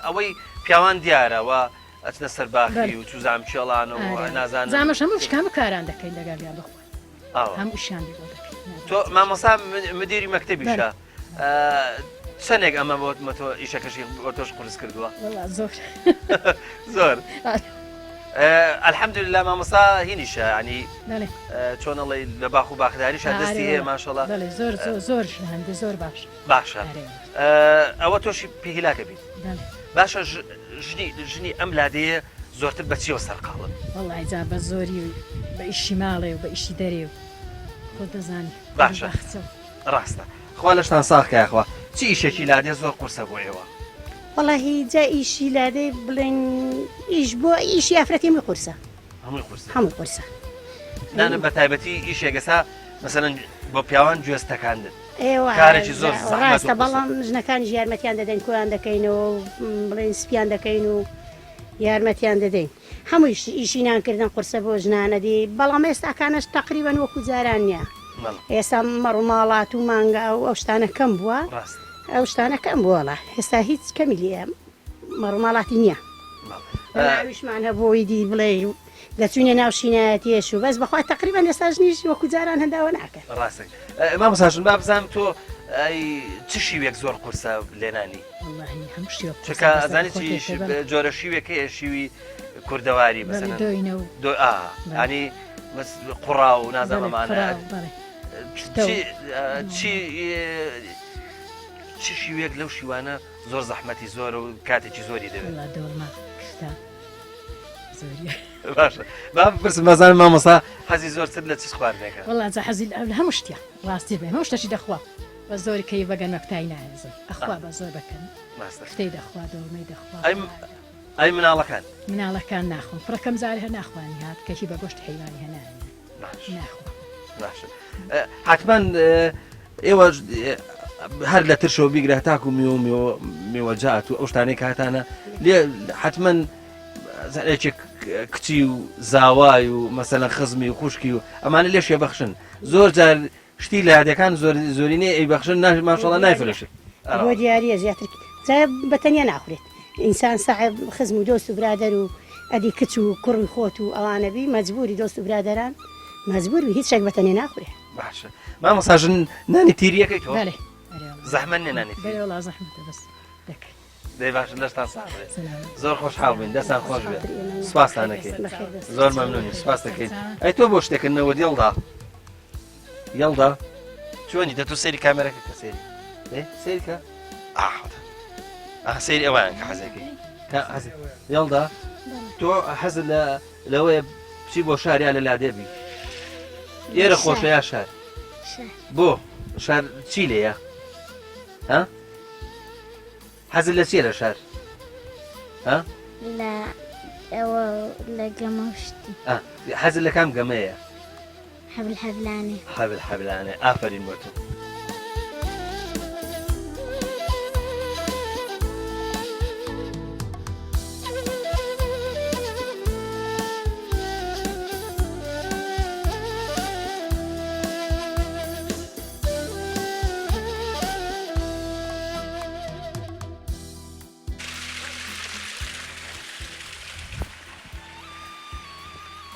ئەوەی پیاوان دیارەوە ئەچنە سەرباخی و توزام چێڵان و نازانم زامەش هەموو شکام و کاران دەکەین لەگەڵیان بخۆن هەموو شیان بۆ دەکەین تۆ مامۆستا مدیری مەکتەبیشە چەندێک ئەمە بۆ ئیشەکەشی بۆ تۆش قورس کردووە زۆر زۆر الحەمدولله مامۆستا هینیشە ینی چۆنەڵی لە باخ و باخداریش دەستی هەیە ماشەڵڵا زۆر زۆر هەندێ زۆر باشە ئەوە تۆشی پێهیلاکە بیت باشە ژنی ئەم لادەیە زۆرتر بەچیەوە سەرقاڵن وەڵای جا بە زۆری و بە ئیشی ماڵێ و بە ئیشی دەرێ و خۆ دەزانی باشە ڕاستە خوا لەشتان ساخکایخوا چی ئیشێکی لادێ زۆر قورسە بۆ ئێوە وەڵاهی جا ئیشی لادەی بڵێن ئیش بۆ ئیشی ئافرەتی هەمووی قورسە هەموو قورسە نانم بە تایبەتی ئیشێگەسا مەسەرەن بۆ پیاوان گوێستەکاندن کارێکی زۆر ڕاستە بەڵام ژنەکانی یارمەتیان دەدەین کۆیان دەکەینەوە بڵێن سپیان دەکەین و یارمەتیان دەدەین هەموو ئیشی نانکردن قورسە بۆ ژنانە دی بەڵام ئێستاکانش تقریبەن وەکو جاران نییە ئێستا مەڕووماڵات و مانگا و ئەو شتانە کەم بووە ئەو شتانە کەم بووەڵە ئێستا هیچ کەمی لێ مەڕووماڵاتی نییە ویشمان هەبووی دی بڵێ دەچوونێ ناو شینایەتیش و بەس بەخوای تقریبا ئێستا ژنیش وەکو جاران هەنداوە ناکەن ڕاستە مامۆستاژن با بزانم تۆ چ شیوێک زۆر قورسە لێنانی هەموو چکە زانانی چی جۆرە شیوێکەیە شیوی کوردەواری بەسەر ینی قوڕا و نازانمانە چی شیوێک لەو شیوانە زۆر زەحمەتی زۆر و کاتێکی زۆری دەوێت باشە بپرسم مەزانم مامۆستا حەزی زۆرتر لە چ خواردنێکە وڵات حەزی لە هەموو شتیا ڕاستی بێ هەموو شتەشی دەخوا بە زۆری کەی بەگەن مەکتای نایزم ئەخوا بە زۆر بکەن شتەی دەخوا دەوڵمەی دەخوا ئەی مناڵەکان ناخۆم فڕەکەم زاری هەر ناخوانی هات کەکی بە گۆشت حیوانی هەنایە ناخۆ حتمما ئێوە هەر لە ترشەوە بیگرە تاکو میوەجات و ئەو شتانەی کاتانە لێ حتمما زارێکێک کچی و زاوای و مەسەلەن خزمی و خوشکی و ئەمانە لێشێ بەخشن زۆر جار شتی لە یادەکان زۆرینەی ئەی بەخشن ماشەڵڵا نایفرەشت بۆ دیارە زیاتر بەتەنیا ناخورێت ئینسان ساحب خزم و دۆست و برادەر و ئەدی کچ و کوڕی خۆت و ئەوانەبی مەجبوری دۆست و برادەران مەجبوری هیچ شێک بەتەنێ ناخورێت باشە مامۆستاژن نانی تیریەکەی تۆ زەحمەت نێ نانی بەڵا زەحمەتە بەس دەکەیت دەی باش لەشتان ساڵێ زۆر خۆشحاڵ بووین دەستان خۆش بێت سوپاسانەکەیت زۆر مەمنونی سوپاس دەکەیت ئەی تۆ بۆ شتێکردنەوە یڵدا چۆنی دە تۆ سەیری کامێرەکە کە سێری سیرکە سەیری ئەوان کە حەزەکەی یڵدا تۆ حەزت لەوەیە بچی بۆ شاریا لە لادێبی ئێرە خۆشە یا شار بۆ شار چی لێیە ها حەزت لە چیە لە شار لە ئەوە لە گەمەشتی حەزت لە کام گەمەیە حەبلانێ ئافرین بۆ تۆ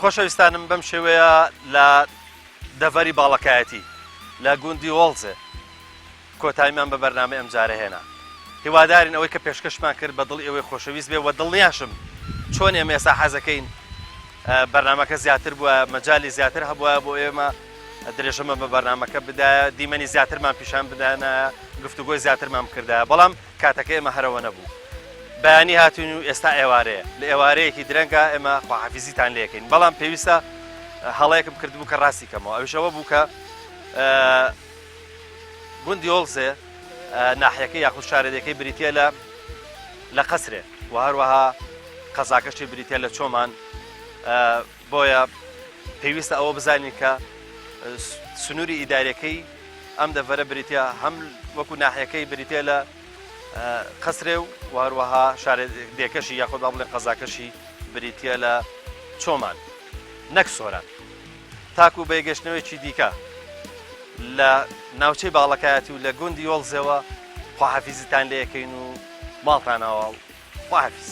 خۆشەویستانم بەم شێوەیە لە دەڤەری باڵەکایەتی لە گوندی وەڵزێ کۆتاییمان بە بەرنامە ئەمجارە هێنا هیوادارین ئەوەی کە پێشکەشمان کرد بە دڵی ئەوەی خۆشەویست بێ و دڵنیاشم چۆن ئێمە ئێستا حەزەکەین بەرنامەکە زیاتر بووە مەجای زیاتر هەبووە بۆ ئێمە درێژەمە بە بەرنامەکە بدایە دیمەنی زیاترمان پیشان بدانە گفتوگۆی زیاترمان کردایە بەڵام کاتەکە ئێمە هەرەوە نەبوو بەیانی هاتوون و ئێستا ئێوارەیە لە ئێوارەیەکی درەنگە ئێمە خواحافیزیتان لێکەین بەڵام پێویستە هەڵەیەکم کردبوو کە ڕاستی کەمەوە ئەوشەوە بوو کە گوندی وەڵزێ ناحیەکەی یاخود شارێدەکەی بریتە لە قەسرێ و هەروەها قەزاکەشی بریتە لە چۆمان بۆیە پێویستە ئەوە بزانین کە سنووری ئیدارەکەی ئەم دەڤەرە بریتە هەم وەکو ناحیەکەی بریتە لە قەسرێ و هەروەها شارێدەکەشی یاخود با بڵێن قەزاکەشی بریتە لە چۆمان نەک سۆران تاکو بەیگەشتنەوەیکی دیکە لە ناوچەی باڵەکایەتی و لە گوندی وەڵزەوە خواحافیزیتان لێ یەکەین و ماڵتانەوە خواحافیز